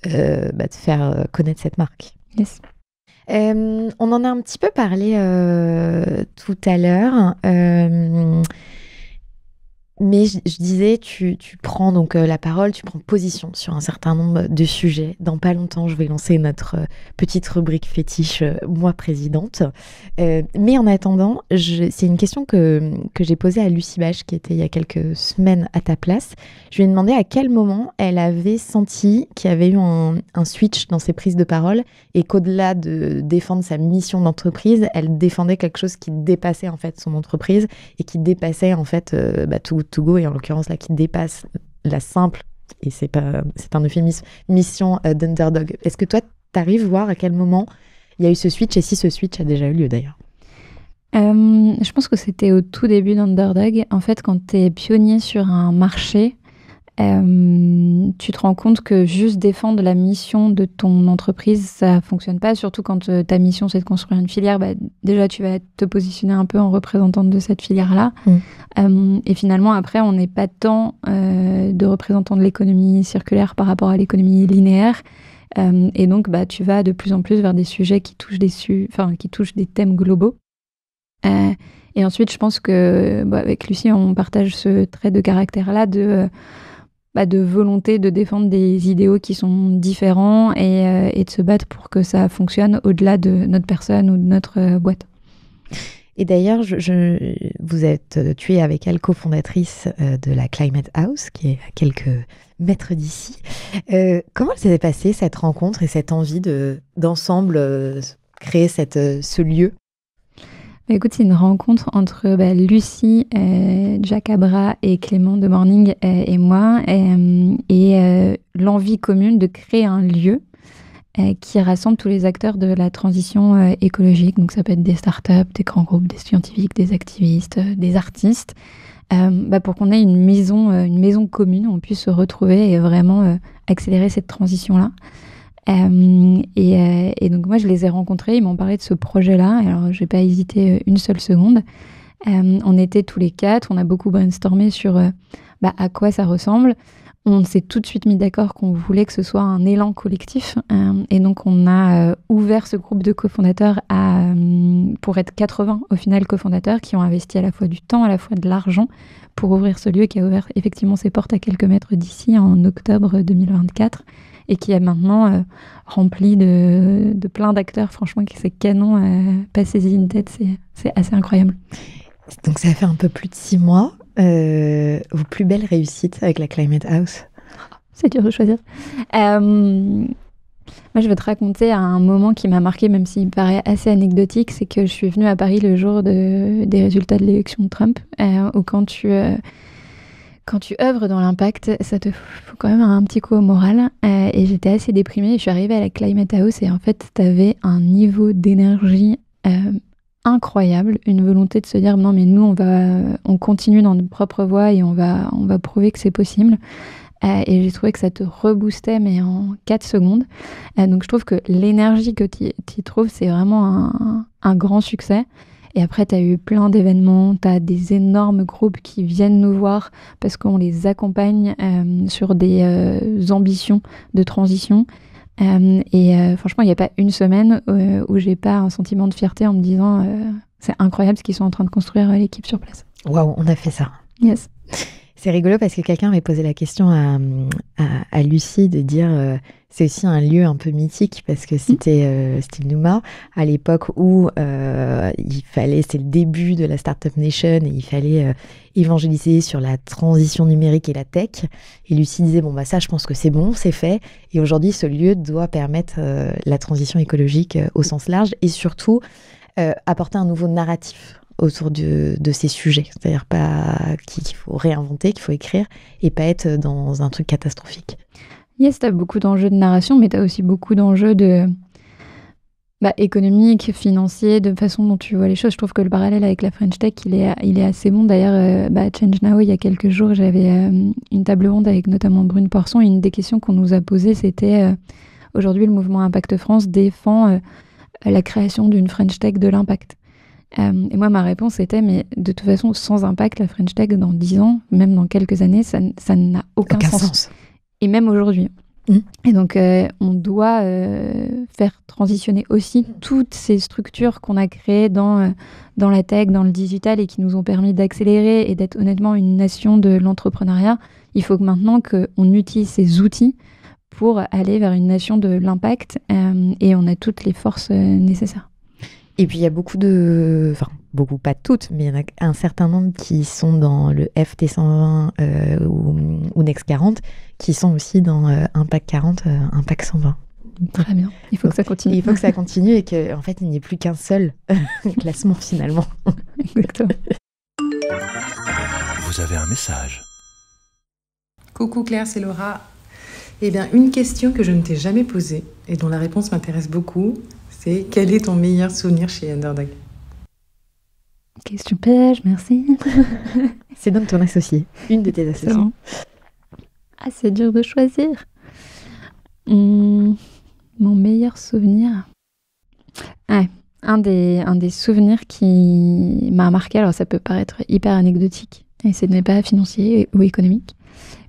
de faire connaître cette marque. Yes. On en a un petit peu parlé tout à l'heure. Mais je disais, tu prends donc la parole, tu prends position sur un certain nombre de sujets. Dans pas longtemps, je vais lancer notre petite rubrique fétiche, moi présidente. Mais en attendant, c'est une question que j'ai posée à Lucie Bache, qui était il y a quelques semaines à ta place. Je lui ai demandé à quel moment elle avait senti qu'il y avait eu un switch dans ses prises de parole et qu'au-delà de défendre sa mission d'entreprise, elle défendait quelque chose qui dépassait en fait son entreprise et qui dépassait en fait To Go, et en l'occurrence là qui dépasse la simple, et c'est un euphémisme, mission d'Underdog. Est-ce que toi t'arrives à voir à quel moment il y a eu ce switch, et si ce switch a déjà eu lieu d'ailleurs? Je pense que c'était au tout début d'Underdog. En fait, quand tu es pionnier sur un marché, tu te rends compte que juste défendre la mission de ton entreprise, ça fonctionne pas, surtout quand ta mission c'est de construire une filière. Déjà tu vas te positionner un peu en représentante de cette filière-là. Et finalement après on n'est pas tant de représentant de l'économie circulaire par rapport à l'économie linéaire. Et donc tu vas de plus en plus vers des sujets qui touchent des thèmes globaux. Et ensuite je pense que avec Lucie on partage ce trait de caractère-là de volonté de défendre des idéaux qui sont différents et de se battre pour que ça fonctionne au-delà de notre personne ou de notre boîte. Et d'ailleurs, tu es avec elle cofondatrice de la Climate House, qui est à quelques mètres d'ici. Comment s'est passée cette rencontre et cette envie d'ensemble créer ce lieu? Écoute, c'est une rencontre entre Lucie, Jack Abra et Clément de Morning et moi, et l'envie commune de créer un lieu qui rassemble tous les acteurs de la transition écologique. Donc ça peut être des startups, des grands groupes, des scientifiques, des activistes, des artistes, pour qu'on ait une maison commune où on puisse se retrouver et vraiment accélérer cette transition-là. Et donc moi je les ai rencontrés, ils m'ont parlé de ce projet-là, alors j'ai pas hésité une seule seconde. On était tous les quatre, on a beaucoup brainstormé sur à quoi ça ressemble. On s'est tout de suite mis d'accord qu'on voulait que ce soit un élan collectif, et donc on a ouvert ce groupe de cofondateurs pour être 80 au final cofondateurs qui ont investi à la fois du temps, à la fois de l'argent pour ouvrir ce lieu qui a ouvert effectivement ses portes à quelques mètres d'ici en octobre 2024. Et qui est maintenant rempli de plein d'acteurs. Franchement, c'est canon. Passer-y une tête, c'est assez incroyable. Donc, ça fait un peu plus de 6 mois. Vos plus belles réussites avec la Climate House? C'est dur de choisir. Moi, je vais te raconter un moment qui m'a marqué, même s'il paraît assez anecdotique. C'est que je suis venue à Paris le jour des résultats de l'élection de Trump, où quand tu œuvres dans l'impact, ça te faut quand même un petit coup au moral. Et j'étais assez déprimée. Je suis arrivée à la Climate House et en fait, t'avais un niveau d'énergie incroyable, une volonté de se dire non, mais nous, on continue dans notre propre voie et on va prouver que c'est possible. Et j'ai trouvé que ça te reboostait, mais en 4 secondes. Donc je trouve que l'énergie que tu y trouves, c'est vraiment un grand succès. Et après, tu as eu plein d'événements, tu as des énormes groupes qui viennent nous voir parce qu'on les accompagne sur des ambitions de transition. Franchement, il n'y a pas une semaine où j'ai pas un sentiment de fierté en me disant c'est incroyable ce qu'ils sont en train de construire l'équipe sur place. Waouh, on a fait ça. Yes. C'est rigolo parce que quelqu'un m'avait posé la question à Lucie de dire c'est aussi un lieu un peu mythique parce que c'était Numa à l'époque où c'est le début de la Startup Nation et il fallait évangéliser sur la transition numérique et la tech. Et Lucie disait ça je pense que c'est bon, c'est fait. Et aujourd'hui ce lieu doit permettre la transition écologique au sens large et surtout apporter un nouveau narratif autour de ces sujets. C'est-à-dire pas qu'il faut réinventer, qu'il faut écrire et pas être dans un truc catastrophique. Yes, t'as beaucoup d'enjeux de narration, mais t'as aussi beaucoup d'enjeux économiques, financiers, de façon dont tu vois les choses. Je trouve que le parallèle avec la French Tech, il est assez bon. D'ailleurs, Change Now, il y a quelques jours, j'avais une table ronde avec notamment Brune Poisson et une des questions qu'on nous a posées, c'était aujourd'hui, le mouvement Impact France défend la création d'une French Tech de l'impact. Et moi, ma réponse était, mais de toute façon, sans impact, la French Tech, dans 10 ans, même dans quelques années, ça n'a aucun sens. Et même aujourd'hui. Et donc, on doit faire transitionner aussi toutes ces structures qu'on a créées dans la tech, dans le digital et qui nous ont permis d'accélérer et d'être honnêtement une nation de l'entrepreneuriat. Il faut que maintenant qu'on utilise ces outils pour aller vers une nation de l'impact et on a toutes les forces nécessaires. Et puis il y a beaucoup beaucoup, pas toutes, mais il y en a un certain nombre qui sont dans le FT120 ou Next 40, qui sont aussi dans Impact 40, Impact 120. Très bien, il faut que ça continue. Il faut que ça continue et qu'en fait, il n'y ait plus qu'un seul classement finalement. Exactement. Vous avez un message. Coucou Claire, c'est Laura. Eh bien, une question que je ne t'ai jamais posée et dont la réponse m'intéresse beaucoup, c'est quel est ton meilleur souvenir chez Underdog ? Question piège, merci. C'est donc ton associé, une de tes associées. Ah, c'est dur de choisir. Mon meilleur souvenir. Un des souvenirs qui m'a marqué, alors ça peut paraître hyper anecdotique, et ce n'est pas financier ou économique,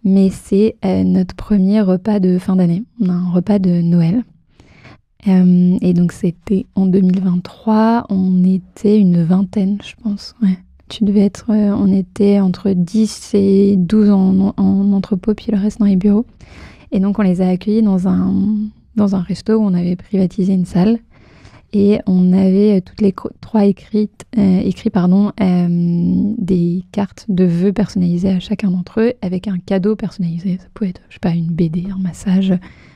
mais c'est notre premier repas de fin d'année. On a un repas de Noël. Et donc c'était en 2023, on était une vingtaine, je pense. Ouais. On était entre 10 et 12 en entrepôt, puis le reste dans les bureaux. Et donc on les a accueillis dans un resto où on avait privatisé une salle. Et on avait toutes les trois écrit des cartes de vœux personnalisées à chacun d'entre eux, avec un cadeau personnalisé. Ça pouvait être, je sais pas, une BD, un massage,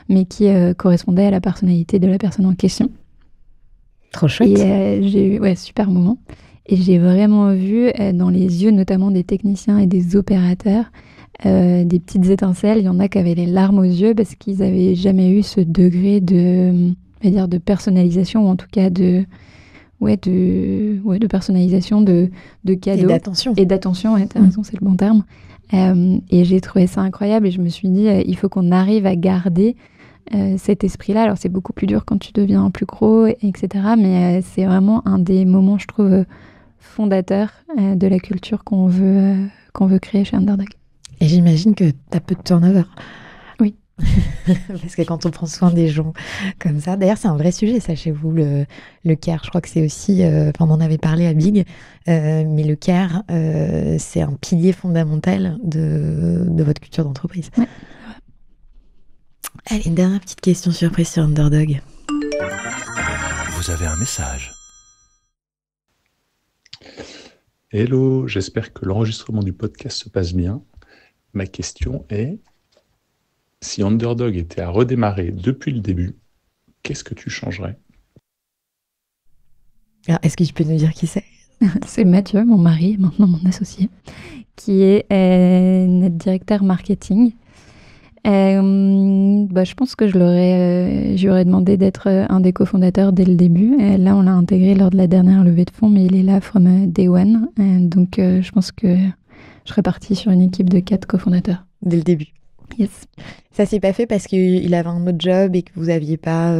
mais qui correspondait à la personnalité de la personne en question. Trop chouette. Et j'ai eu, super moment. Et j'ai vraiment vu dans les yeux, notamment des techniciens et des opérateurs, des petites étincelles. Il y en a qui avaient les larmes aux yeux parce qu'ils n'avaient jamais eu ce degré de personnalisation, ou en tout cas de personnalisation de cadeaux. Et d'attention. T'as raison, c'est le bon terme. Et j'ai trouvé ça incroyable et je me suis dit, il faut qu'on arrive à garder cet esprit-là. Alors c'est beaucoup plus dur quand tu deviens plus gros, etc. Mais c'est vraiment un des moments, je trouve, fondateurs de la culture qu'on veut créer chez Underdog. Et j'imagine que tu as peu de turnover. Oui. Parce que quand on prend soin des gens comme ça, d'ailleurs c'est un vrai sujet ça chez vous, le care. Je crois que c'est aussi, on en avait parlé à Big, mais le care, c'est un pilier fondamental de votre culture d'entreprise. Ouais. Allez, une dernière petite question surprise sur Underdog. Vous avez un message. Hello, j'espère que l'enregistrement du podcast se passe bien. Ma question est, si Underdog était à redémarrer depuis le début, qu'est-ce que tu changerais ? Alors, est-ce que tu peux nous dire qui c'est ? C'est Mathieu, mon mari, maintenant mon associé, qui est notre directeur marketing. Je pense que je lui aurais demandé d'être un des cofondateurs dès le début. Là, on l'a intégré lors de la dernière levée de fonds, mais il est là from day one. Donc, je pense que je serais partie sur une équipe de 4 cofondateurs. Dès le début. Yes. Ça s'est pas fait parce qu'il avait un autre job et que vous aviez pas,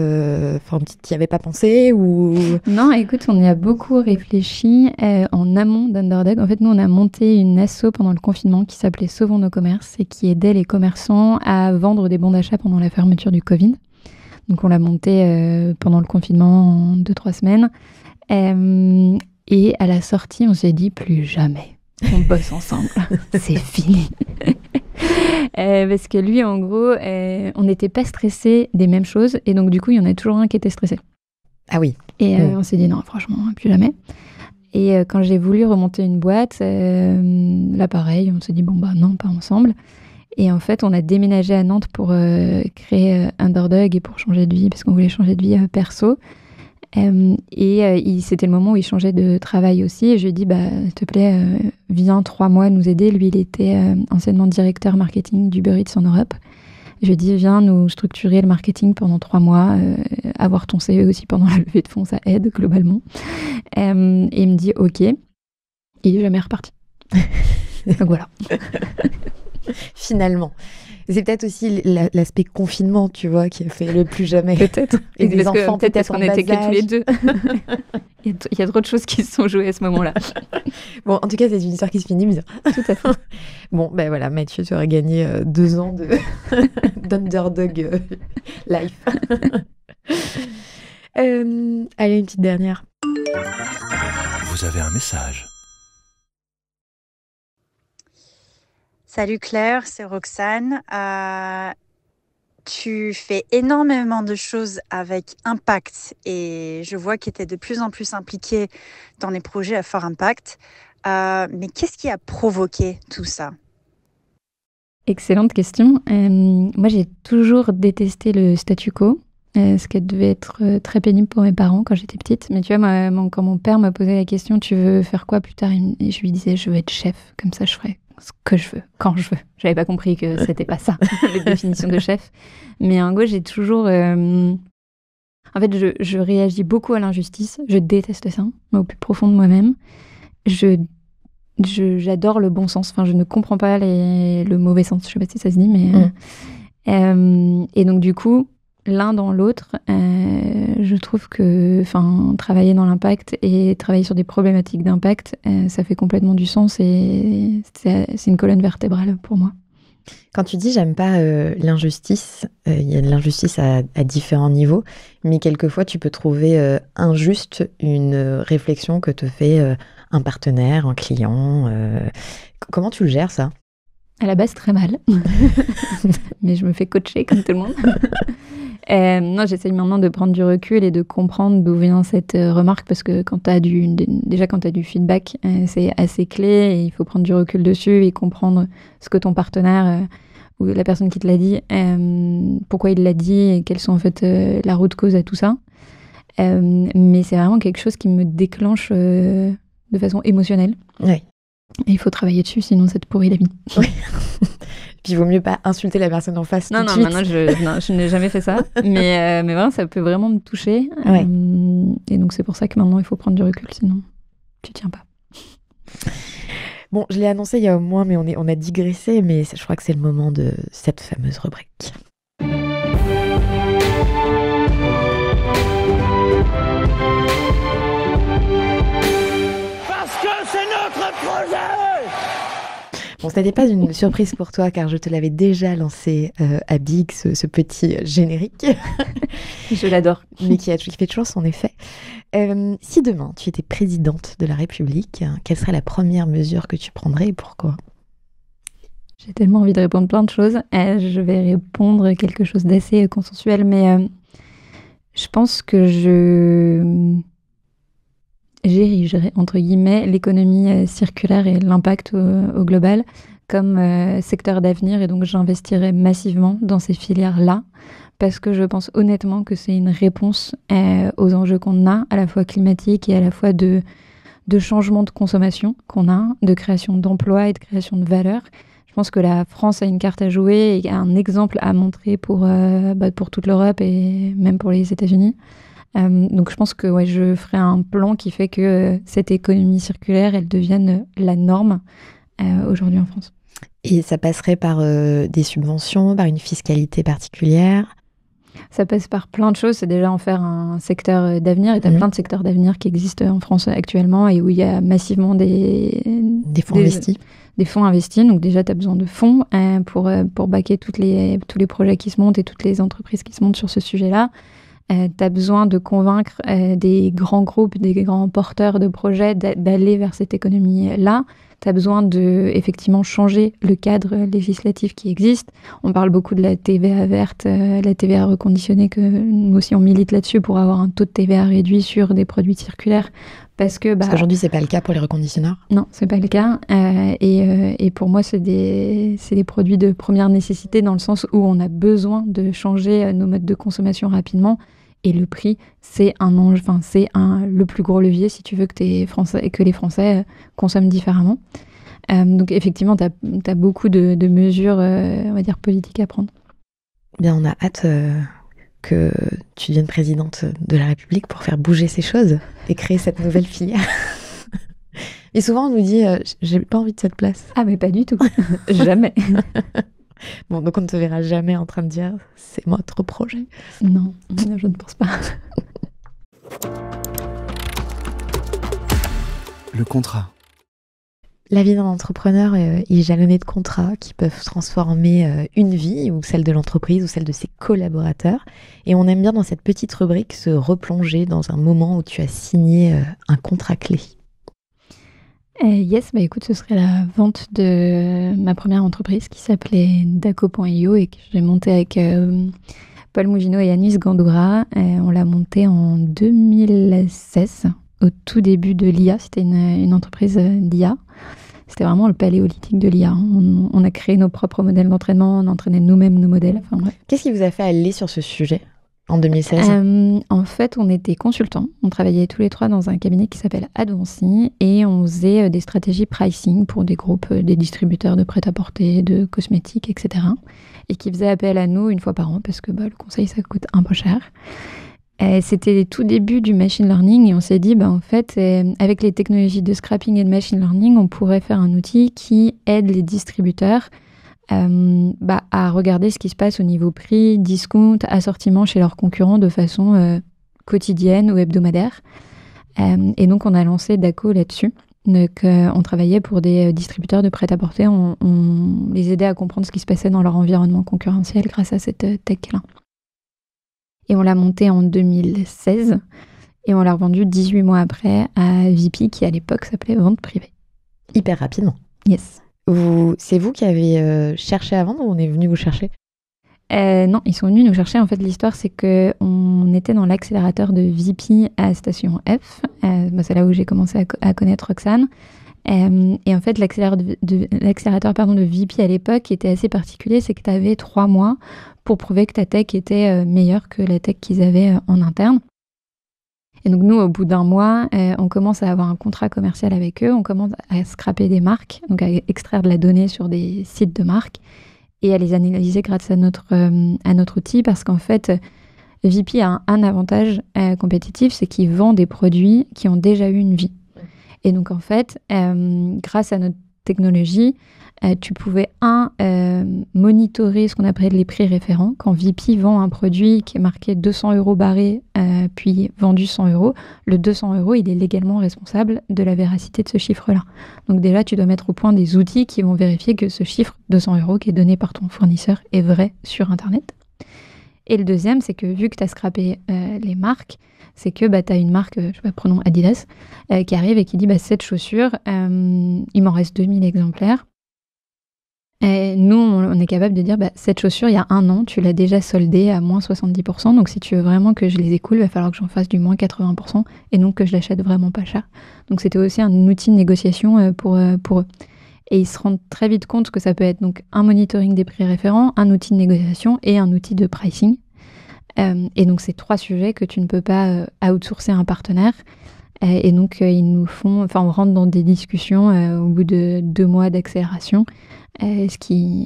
t'y avais pas pensé ou... Non, écoute, on y a beaucoup réfléchi en amont d'Underdog. En fait, nous, on a monté une asso pendant le confinement qui s'appelait Sauvons nos commerces et qui aidait les commerçants à vendre des bons d'achat pendant la fermeture du Covid. Donc, on l'a monté pendant le confinement en 2-3 semaines. Et à la sortie, on s'est dit plus jamais. On bosse ensemble. C'est fini. Parce que lui, en gros, on n'était pas stressés des mêmes choses. Et donc, du coup, il y en a toujours un qui était stressé. Ah oui. Et on s'est dit, non, franchement, plus jamais. Et quand j'ai voulu remonter une boîte, là, pareil, on s'est dit, non, pas ensemble. Et en fait, on a déménagé à Nantes pour créer Underdog et pour changer de vie, parce qu'on voulait changer de vie perso. C'était le moment où il changeait de travail aussi et je lui ai dit s'il te plaît viens 3 mois nous aider. Lui il était anciennement directeur marketing d'Uber Eats en Europe. Je lui ai dit viens nous structurer le marketing pendant 3 mois, avoir ton CV aussi pendant la levée de fonds ça aide globalement. Et il me dit ok et il est jamais reparti. Donc voilà. Finalement. C'est peut-être aussi l'aspect confinement, tu vois, qui a fait le plus jamais. Peut-être. Et des enfants peut-être parce en qu'on était bas que tous les âge. deux. Il y a trop de choses qui se sont jouées à ce moment-là. Bon, en tout cas, c'est une histoire qui se finit bien. Tout à fait. Bon, ben voilà, Mathieu, tu auras gagné 2 ans d'underdog life. Allez, une petite dernière. Vous avez un message. Salut Claire, c'est Roxane. Tu fais énormément de choses avec impact et je vois que tu es de plus en plus impliquée dans des projets à fort impact. Mais qu'est-ce qui a provoqué tout ça? Excellente question. Moi, j'ai toujours détesté le statu quo, ce qui devait être très pénible pour mes parents quand j'étais petite. Mais tu vois, quand mon père m'a posé la question, tu veux faire quoi plus tard? Et je lui disais, je veux être chef, comme ça je ferai ce que je veux, quand je veux. J'avais pas compris que c'était pas ça, les définitions de chef. Mais en gros, j'ai toujours... En fait, je réagis beaucoup à l'injustice. Je déteste ça, au plus profond de moi-même. J'adore le bon sens. Enfin, je ne comprends pas le mauvais sens. Je sais pas si ça se dit, mais... et donc, du coup, l'un dans l'autre, je trouve que travailler dans l'impact et travailler sur des problématiques d'impact, ça fait complètement du sens et c'est une colonne vertébrale pour moi. Quand tu dis j'aime pas l'injustice, il y a de l'injustice à différents niveaux, mais quelquefois tu peux trouver injuste une réflexion que te fait un partenaire, un client. Comment tu le gères, ça? À la base, très mal. Mais je me fais coacher comme tout le monde. Non, j'essaye maintenant de prendre du recul et de comprendre d'où vient cette remarque, parce que quand tu as du feedback, c'est assez clé et il faut prendre du recul dessus et comprendre ce que ton partenaire ou la personne qui te l'a dit, pourquoi il l'a dit et quelles sont en fait la route cause à tout ça. Mais c'est vraiment quelque chose qui me déclenche de façon émotionnelle. Oui. Et il faut travailler dessus, sinon ça te pourrit la vie. Oui. Puis il vaut mieux pas insulter la personne en face tout de suite. Maintenant je n'ai jamais fait ça. Mais vraiment, ça peut vraiment me toucher. Ouais. Et donc c'est pour ça que maintenant il faut prendre du recul, sinon tu tiens pas. Bon, je l'ai annoncé il y a au moins, mais on a digressé, mais je crois que c'est le moment de cette fameuse rubrique. Bon, ce n'était pas une surprise pour toi, car je te l'avais déjà lancé à Big, ce petit générique. Je l'adore. Mais qui fait toujours son effet. Si demain, tu étais présidente de la République, quelle serait la première mesure que tu prendrais et pourquoi? J'ai tellement envie de répondre plein de choses. Je vais répondre quelque chose d'assez consensuel, mais je pense que j'érigerais, entre guillemets, l'économie circulaire et l'impact au global comme secteur d'avenir, et donc j'investirais massivement dans ces filières-là parce que je pense honnêtement que c'est une réponse aux enjeux qu'on a, à la fois climatiques et à la fois de changement de consommation qu'on a, de création d'emplois et de création de valeur. Je pense que la France a une carte à jouer et a un exemple à montrer pour toute l'Europe et même pour les États-Unis. Donc je pense que je ferai un plan qui fait que cette économie circulaire, elle devienne la norme aujourd'hui en France. Et ça passerait par des subventions, par une fiscalité particulière? Ça passe par plein de choses. C'est déjà en faire un secteur d'avenir. Et tu as plein de secteurs d'avenir qui existent en France actuellement et où il y a massivement des fonds investis. Des fonds investis. Donc déjà, tu as besoin de fonds pour backer tous les projets qui se montent et toutes les entreprises qui se montent sur ce sujet-là. Tu as besoin de convaincre des grands groupes, des grands porteurs de projets d'aller vers cette économie-là. Tu as besoin de effectivement changer le cadre législatif qui existe. On parle beaucoup de la TVA verte, la TVA reconditionnée, que nous aussi on milite là-dessus pour avoir un taux de TVA réduit sur des produits circulaires. Parce qu'aujourd'hui, c'est pas le cas pour les reconditionneurs. Non, c'est pas le cas. Et pour moi, c'est des produits de première nécessité dans le sens où on a besoin de changer nos modes de consommation rapidement. Et le prix, c'est le plus gros levier si tu veux que les Français consomment différemment. Donc effectivement, tu as beaucoup de mesures, on va dire, politiques à prendre. Bien, on a hâte que tu deviennes présidente de la République pour faire bouger ces choses et créer cette nouvelle filière. Et souvent, on nous dit j'ai pas envie de cette place. Ah, mais pas du tout. Jamais. Bon, donc on ne te verra jamais en train de dire « c'est notre projet ». Non, je ne pense pas. Le contrat. La vie d'un entrepreneur est jalonnée de contrats qui peuvent transformer une vie, ou celle de l'entreprise, ou celle de ses collaborateurs. Et on aime bien dans cette petite rubrique se replonger dans un moment où tu as signé un contrat clé. Yes, bah écoute, ce serait la vente de ma première entreprise qui s'appelait Daco.io et que j'ai montée avec Paul Mougineau et Anis Gandoura. On l'a montée en 2016, au tout début de l'IA. C'était une entreprise d'IA. C'était vraiment le paléolithique de l'IA. On a créé nos propres modèles d'entraînement, on entraînait nous-mêmes nos modèles. Enfin, bref. Qu'est-ce qui vous a fait aller sur ce sujet en 2016 En fait, on était consultants. On travaillait tous les trois dans un cabinet qui s'appelle Advancy et on faisait des stratégies pricing pour des groupes, des distributeurs de prêt-à-porter, de cosmétiques, etc. Et qui faisaient appel à nous une fois par an parce que le conseil, ça coûte un peu cher. C'était les tout débuts du machine learning et on s'est dit, en fait, avec les technologies de scrapping et de machine learning, on pourrait faire un outil qui aide les distributeurs à regarder ce qui se passe au niveau prix, discount, assortiment chez leurs concurrents de façon quotidienne ou hebdomadaire. Et donc, on a lancé Daco là-dessus. Donc, on travaillait pour des distributeurs de prêt-à-porter. On les aidait à comprendre ce qui se passait dans leur environnement concurrentiel grâce à cette tech-là. Et on l'a monté en 2016 et on l'a revendu 18 mois après à VP qui à l'époque s'appelait Vente Privée. Hyper rapidement. Yes. C'est vous qui avez cherché à vendre ou on est venu vous chercher ? Non, ils sont venus nous chercher. En fait, l'histoire, c'est qu'on était dans l'accélérateur de VP à Station F. C'est là où j'ai commencé à connaître Roxane. Et en fait, l'accélérateur de VP à l'époque était assez particulier, c'est que tu avais 3 mois pour prouver que ta tech était meilleure que la tech qu'ils avaient en interne. Et donc nous, au bout d'un mois, on commence à avoir un contrat commercial avec eux, on commence à scraper des marques, donc à extraire de la donnée sur des sites de marques et à les analyser grâce à notre outil, parce qu'en fait, VP a un avantage compétitif, c'est qu'il vend des produits qui ont déjà eu une vie. Et donc, en fait, grâce à notre technologie, tu pouvais, monitorer ce qu'on appelle les prix référents. Quand VP vend un produit qui est marqué 200 € barré, puis vendu 100 €, le 200 €, il est légalement responsable de la véracité de ce chiffre-là. Donc déjà, tu dois mettre au point des outils qui vont vérifier que ce chiffre 200 € qui est donné par ton fournisseur est vrai sur Internet. Et le deuxième, c'est que vu que tu as scrappé les marques, c'est que tu as une marque, prenons Adidas, qui arrive et qui dit cette chaussure, il m'en reste 2000 exemplaires. Et nous, on est capable de dire cette chaussure, il y a 1 an, tu l'as déjà soldée à moins 70%. Donc si tu veux vraiment que je les écoule, il va falloir que j'en fasse du moins 80% et donc que je l'achète vraiment pas cher. Donc c'était aussi un outil de négociation pour eux. Et ils se rendent très vite compte que ça peut être donc un monitoring des prix référents, un outil de négociation et un outil de pricing. Et donc, c'est 3 sujets que tu ne peux pas outsourcer à un partenaire. Et donc, ils nous font... Enfin, on rentre dans des discussions au bout de 2 mois d'accélération, ce qui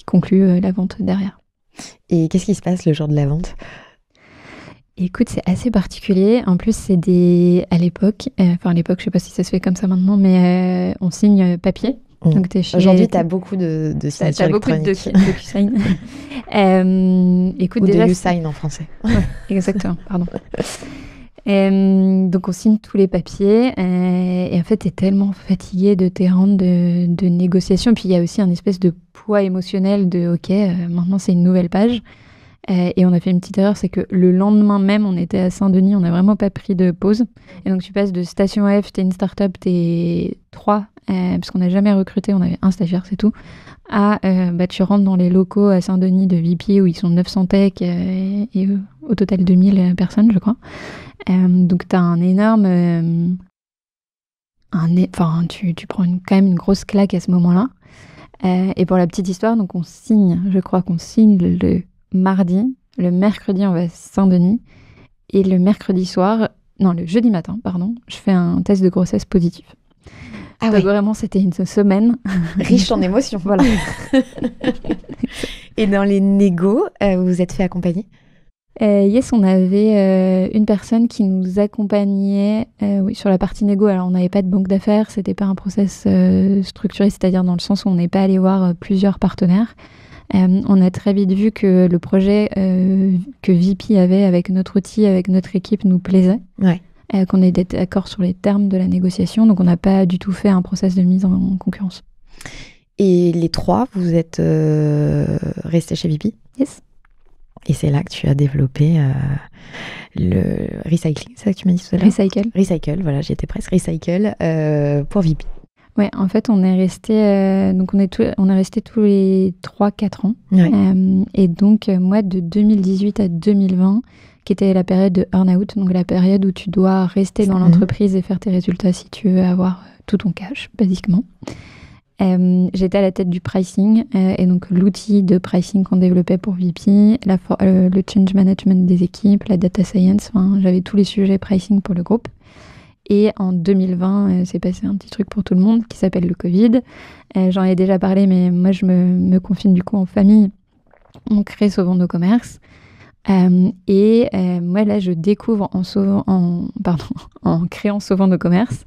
conclut la vente derrière. Et qu'est-ce qui se passe le jour de la vente ? Écoute, c'est assez particulier. En plus, c'est à l'époque, je sais pas si ça se fait comme ça maintenant, mais on signe papier. Donc aujourd'hui, tu as beaucoup de signatures électroniques. T'as beaucoup de DocuSign. Écoute, ou déjà, de YouSign en français. Ouais, exactement, pardon. Donc on signe tous les papiers et en fait, t'es tellement fatigué de tes rounds de négociation. Puis il y a aussi un espèce de poids émotionnel de « Ok, maintenant c'est une nouvelle page ». Et on a fait une petite erreur, c'est que le lendemain même, on était à Saint-Denis, on n'a vraiment pas pris de pause. Et donc tu passes de Station F, t'es une start-up, t'es 3, parce qu'on n'a jamais recruté, on avait un stagiaire, c'est tout, à tu rentres dans les locaux à Saint-Denis de VP où ils sont 900 tech et au total 2000 personnes, je crois. Donc t'as un énorme... tu prends quand même une grosse claque à ce moment-là. Et pour la petite histoire, donc je crois qu'on signe le mardi, le mercredi on va à Saint-Denis et le jeudi matin, je fais un test de grossesse positif. Ah oui. Vraiment, c'était une semaine riche en émotions. Voilà. Et dans les négos, vous vous êtes fait accompagner ? Yes, on avait une personne qui nous accompagnait sur la partie négo. Alors, on n'avait pas de banque d'affaires, c'était pas un process structuré, c'est-à-dire dans le sens où on n'est pas allé voir plusieurs partenaires. On a très vite vu que le projet que VP avait avec notre outil, avec notre équipe, nous plaisait. Ouais. Qu'on était d'accord sur les termes de la négociation. Donc, on n'a pas du tout fait un process de mise en concurrence. Et les trois, vous êtes restés chez VP ? Yes. Et c'est là que tu as développé le recycling, c'est ça que tu m'as dit tout à l'heure ? Recycle, voilà, j'y étais presque. Recycle pour VP. Ouais, en fait, on est resté tous les 3-4 ans. Ouais. Et donc, moi, de 2018 à 2020, qui était la période de earn-out, donc la période où tu dois rester dans l'entreprise et faire tes résultats si tu veux avoir tout ton cash, basiquement. J'étais à la tête du pricing, et donc l'outil de pricing qu'on développait pour VP, le change management des équipes, la data science, j'avais tous les sujets pricing pour le groupe. Et en 2020, c'est passé un petit truc pour tout le monde qui s'appelle le Covid. J'en ai déjà parlé, mais moi, je me confine du coup en famille. On crée Sauvons nos commerces. Moi, là, je découvre en créant Sauvons nos commerces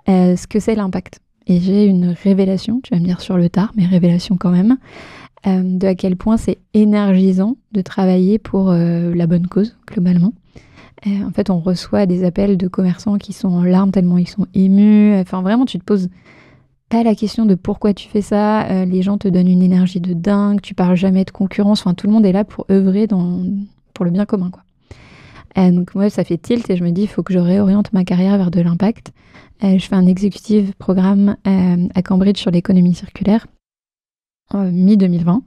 ce que c'est l'impact. Et j'ai une révélation, tu vas me dire sur le tard, mais révélation quand même, de à quel point c'est énergisant de travailler pour la bonne cause, globalement. En fait, on reçoit des appels de commerçants qui sont en larmes tellement ils sont émus. Enfin, vraiment, tu te poses pas la question de pourquoi tu fais ça. Les gens te donnent une énergie de dingue. Tu parles jamais de concurrence. Enfin, tout le monde est là pour œuvrer pour le bien commun, quoi. Donc, moi, ça fait tilt et je me dis, il faut que je réoriente ma carrière vers de l'impact. Je fais un executive programme à Cambridge sur l'économie circulaire mi-2020.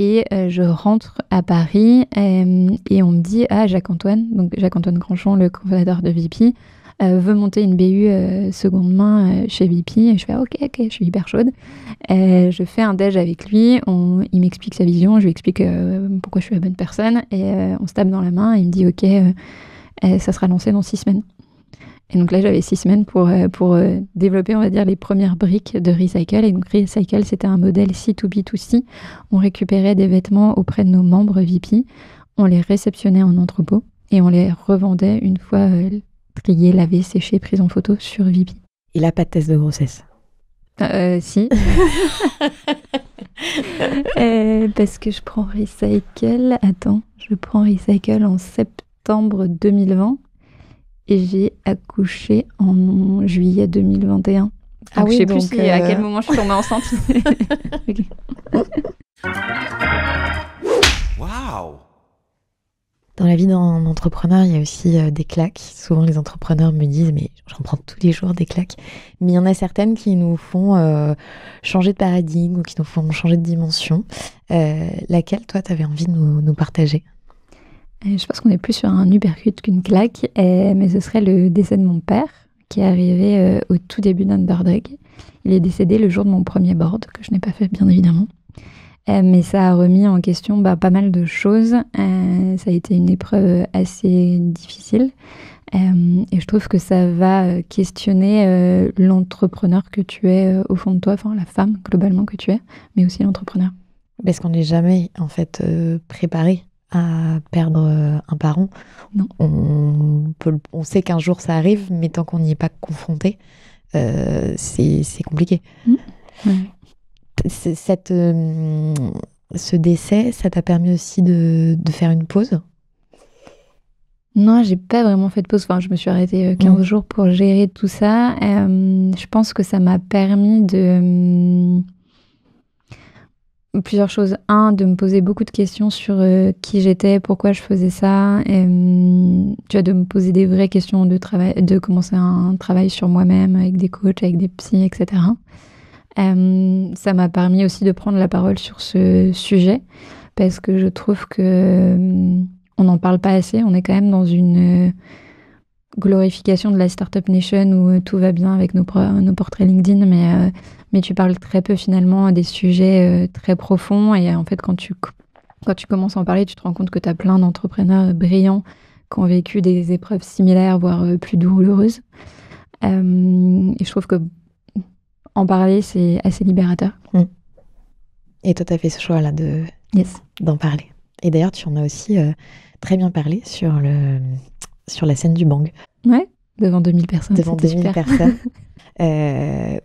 Et je rentre à Paris et on me dit « Ah, Jacques-Antoine Grandchamp, le cofondateur de VP, veut monter une BU seconde main chez VP. » Et je fais « Ok, je suis hyper chaude. » Je fais un déj avec lui, il m'explique sa vision, je lui explique pourquoi je suis la bonne personne et on se tape dans la main et il me dit « Ok, ça sera lancé dans 6 semaines. » Et donc là, j'avais 6 semaines pour développer, on va dire, les premières briques de Recycle. Et donc Recycle, c'était un modèle C2B2C. On récupérait des vêtements auprès de nos membres VP, on les réceptionnait en entrepôt et on les revendait une fois triés, lavés, séchés, pris en photo sur VP. Il n'a pas de test de grossesse. Si. Parce que je prends Recycle en septembre 2020. Et j'ai accouché en juillet 2021. Donc, je sais plus à quel moment je suis tombée enceinte. Okay. Waouh! Dans la vie d'un entrepreneur, il y a aussi des claques. Souvent, les entrepreneurs me disent « Mais j'en prends tous les jours des claques. » Mais il y en a certaines qui nous font changer de paradigme ou qui nous font changer de dimension. Laquelle, toi, tu avais envie de nous partager ? Je pense qu'on est plus sur un uppercut qu'une claque, mais ce serait le décès de mon père, qui est arrivé au tout début d'Underdog. Il est décédé le jour de mon premier board, que je n'ai pas fait, bien évidemment. Mais ça a remis en question pas mal de choses. Ça a été une épreuve assez difficile. Et je trouve que ça va questionner l'entrepreneur que tu es au fond de toi, enfin la femme globalement que tu es, mais aussi l'entrepreneur. Parce qu'on n'est jamais, en fait, préparé à perdre un parent. Non. On sait qu'un jour ça arrive, mais tant qu'on n'y est pas confronté, c'est compliqué. Ouais. Ce décès, ça t'a permis aussi de faire une pause ? Non, j'ai pas vraiment fait de pause. Enfin, je me suis arrêtée 15 jours pour gérer tout ça. Je pense que ça m'a permis de... plusieurs choses. Un, de me poser beaucoup de questions sur qui j'étais, pourquoi je faisais ça. De me poser des vraies questions de travail, de commencer un travail sur moi-même avec des coachs, avec des psys, etc. Ça m'a permis aussi de prendre la parole sur ce sujet parce que je trouve que on n'en parle pas assez. On est quand même dans une glorification de la Startup Nation où tout va bien avec nos portraits LinkedIn, mais tu parles très peu finalement des sujets très profonds. Et en fait, quand tu commences à en parler, tu te rends compte que tu as plein d'entrepreneurs brillants qui ont vécu des épreuves similaires, voire plus douloureuses. Et je trouve que en parler, c'est assez libérateur. Et toi, tu as fait ce choix-là Yes. d'en parler. Et d'ailleurs, tu en as aussi très bien parlé sur la scène du Bang. Ouais, devant 2000 personnes. Devant 2000 personnes. Et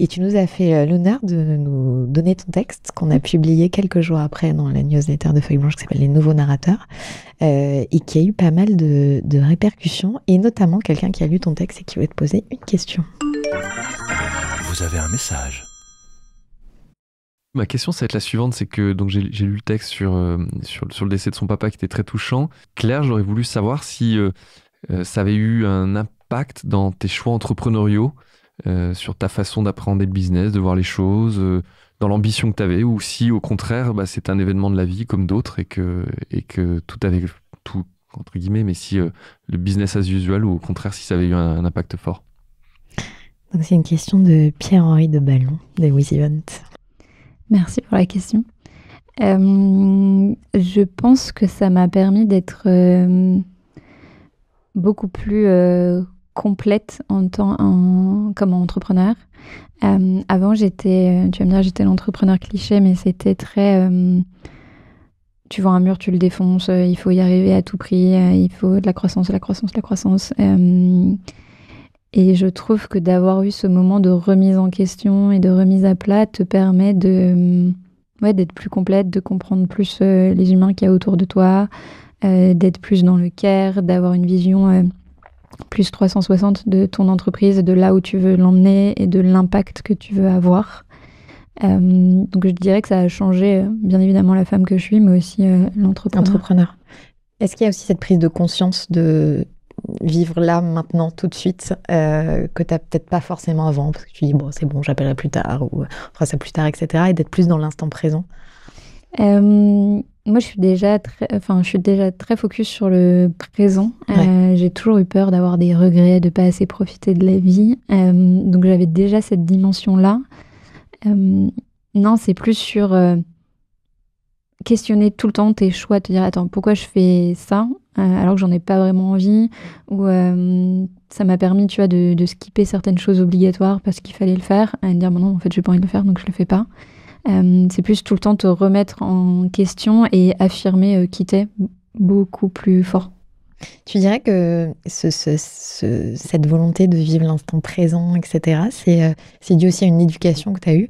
tu nous as fait l'honneur de nous donner ton texte qu'on a publié quelques jours après dans la newsletter de Feuille Blanche qui s'appelle Les Nouveaux Narrateurs et qui a eu pas mal de répercussions et notamment quelqu'un qui a lu ton texte et qui voulait te poser une question. Vous avez un message. Ma question, ça va être la suivante, c'est que donc j'ai lu le texte sur le décès de son papa qui était très touchant. Claire, j'aurais voulu savoir si ça avait eu un impact dans tes choix entrepreneuriaux, sur ta façon d'appréhender le business, de voir les choses, dans l'ambition que tu avais, ou si au contraire, c'est un événement de la vie comme d'autres et que tout avait tout entre guillemets, mais si le business as usual ou au contraire si ça avait eu un impact fort. Donc c'est une question de Pierre-Henri de Ballon de WizEvent. Merci pour la question. Je pense que ça m'a permis d'être beaucoup plus complète comme entrepreneur. Avant, tu vas me dire, j'étais l'entrepreneur cliché, mais c'était très... tu vois un mur, tu le défonces, il faut y arriver à tout prix, il faut de la croissance. Et je trouve que d'avoir eu ce moment de remise en question et de remise à plat te permet d'être plus complète, de comprendre plus les humains qu'il y a autour de toi, d'être plus dans le care, d'avoir une vision plus 360 de ton entreprise, de là où tu veux l'emmener et de l'impact que tu veux avoir. Donc je dirais que ça a changé bien évidemment la femme que je suis, mais aussi l'entrepreneur. Est-ce qu'il y a aussi cette prise de conscience de vivre là, maintenant, tout de suite, que tu n'as peut-être pas forcément avant, parce que tu dis, bon, c'est bon, j'appellerai plus tard, ou on fera ça plus tard, etc., et d'être plus dans l'instant présent? Moi, je suis déjà très focus sur le présent. Ouais. J'ai toujours eu peur d'avoir des regrets, de pas assez profiter de la vie. Donc, j'avais déjà cette dimension-là. Non, c'est plus sur questionner tout le temps tes choix, te dire, attends, pourquoi je fais ça alors que j'en ai pas vraiment envie, ou ça m'a permis, tu vois, de skipper certaines choses obligatoires parce qu'il fallait le faire, et de dire, bon non, en fait, j'ai pas envie de le faire, donc je le fais pas. C'est plus tout le temps te remettre en question et affirmer qui t'es beaucoup plus fort. Tu dirais que cette volonté de vivre l'instant présent, etc., c'est dû aussi à une éducation que tu as eue?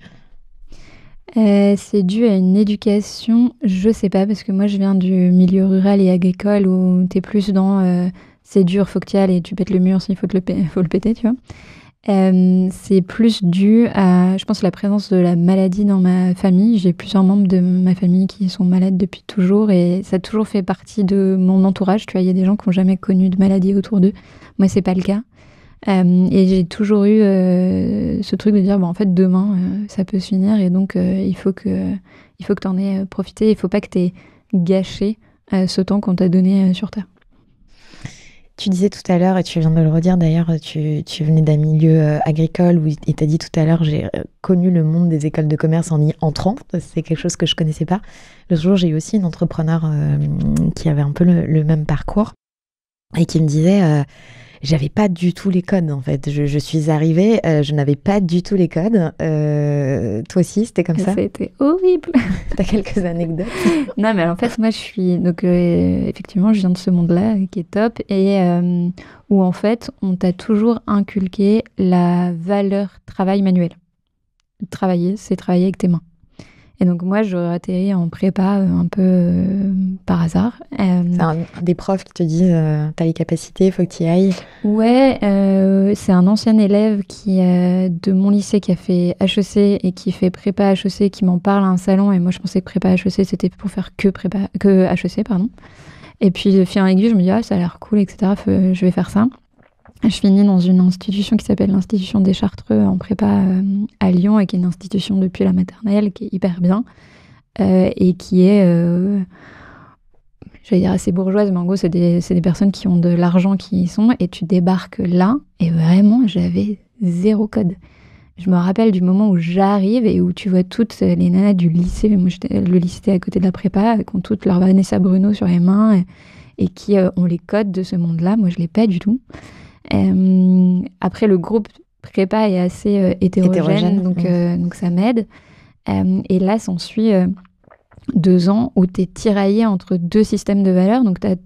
C'est dû à une éducation, je sais pas, parce que moi je viens du milieu rural et agricole où t'es plus dans c'est dur, faut que t'y ailles et tu pètes le mur s'il faut le péter, tu vois. C'est plus dû à, je pense, la présence de la maladie dans ma famille. J'ai plusieurs membres de ma famille qui sont malades depuis toujours et ça a toujours fait partie de mon entourage. Tu vois, il y a des gens qui n'ont jamais connu de maladie autour d'eux. Moi, c'est pas le cas. Et j'ai toujours eu ce truc de dire, en fait, demain, ça peut se finir et donc il faut que t'en aies profité. Il faut pas que t'aies gâché ce temps qu'on t'a donné sur Terre. Tu disais tout à l'heure, et tu viens de le redire d'ailleurs, tu venais d'un milieu agricole et tu as dit tout à l'heure, j'ai connu le monde des écoles de commerce en y entrant. C'est quelque chose que je connaissais pas. L'autre jour, j'ai eu aussi une entrepreneur qui avait un peu le même parcours et qui me disait... j'avais pas du tout les codes en fait. Je suis arrivée, je n'avais pas du tout les codes. Toi aussi, c'était comme ça? Ça a été horrible. T'as quelques anecdotes? Non, mais en fait, moi, je suis... Donc, effectivement, je viens de ce monde-là qui est top et où, en fait, on t'a toujours inculqué la valeur travail manuel. Travailler, c'est travailler avec tes mains. Et donc, moi, j'aurais atterri en prépa un peu par hasard. C'est des profs qui te disent t'as les capacités, il faut que tu y ailles. Ouais, c'est un ancien élève de mon lycée qui a fait HEC et qui fait prépa HEC qui m'en parle à un salon. Et moi, je pensais que prépa HEC, c'était pour faire que HEC, pardon. Et puis, de fil en aiguille, je me dis, ça a l'air cool, etc. Je vais faire ça. Je finis dans une institution qui s'appelle l'Institution des Chartreux en prépa à Lyon et qui est une institution depuis la maternelle qui est hyper bien et qui est, j'allais dire assez bourgeoise, mais en gros c'est des personnes qui ont de l'argent qui y sont et tu débarques là et vraiment j'avais zéro code. Je me rappelle du moment où j'arrive et où tu vois toutes les nanas du lycée, moi le lycée était à côté de la prépa, qui ont toutes leur Vanessa Bruno sur les mains et qui ont les codes de ce monde-là. Moi je l'ai pas du tout. Après le groupe prépa est assez hétérogène. Donc ça m'aide et là s'ensuit 2 ans où tu es tiraillé entre 2 systèmes de valeurs. Donc, tu as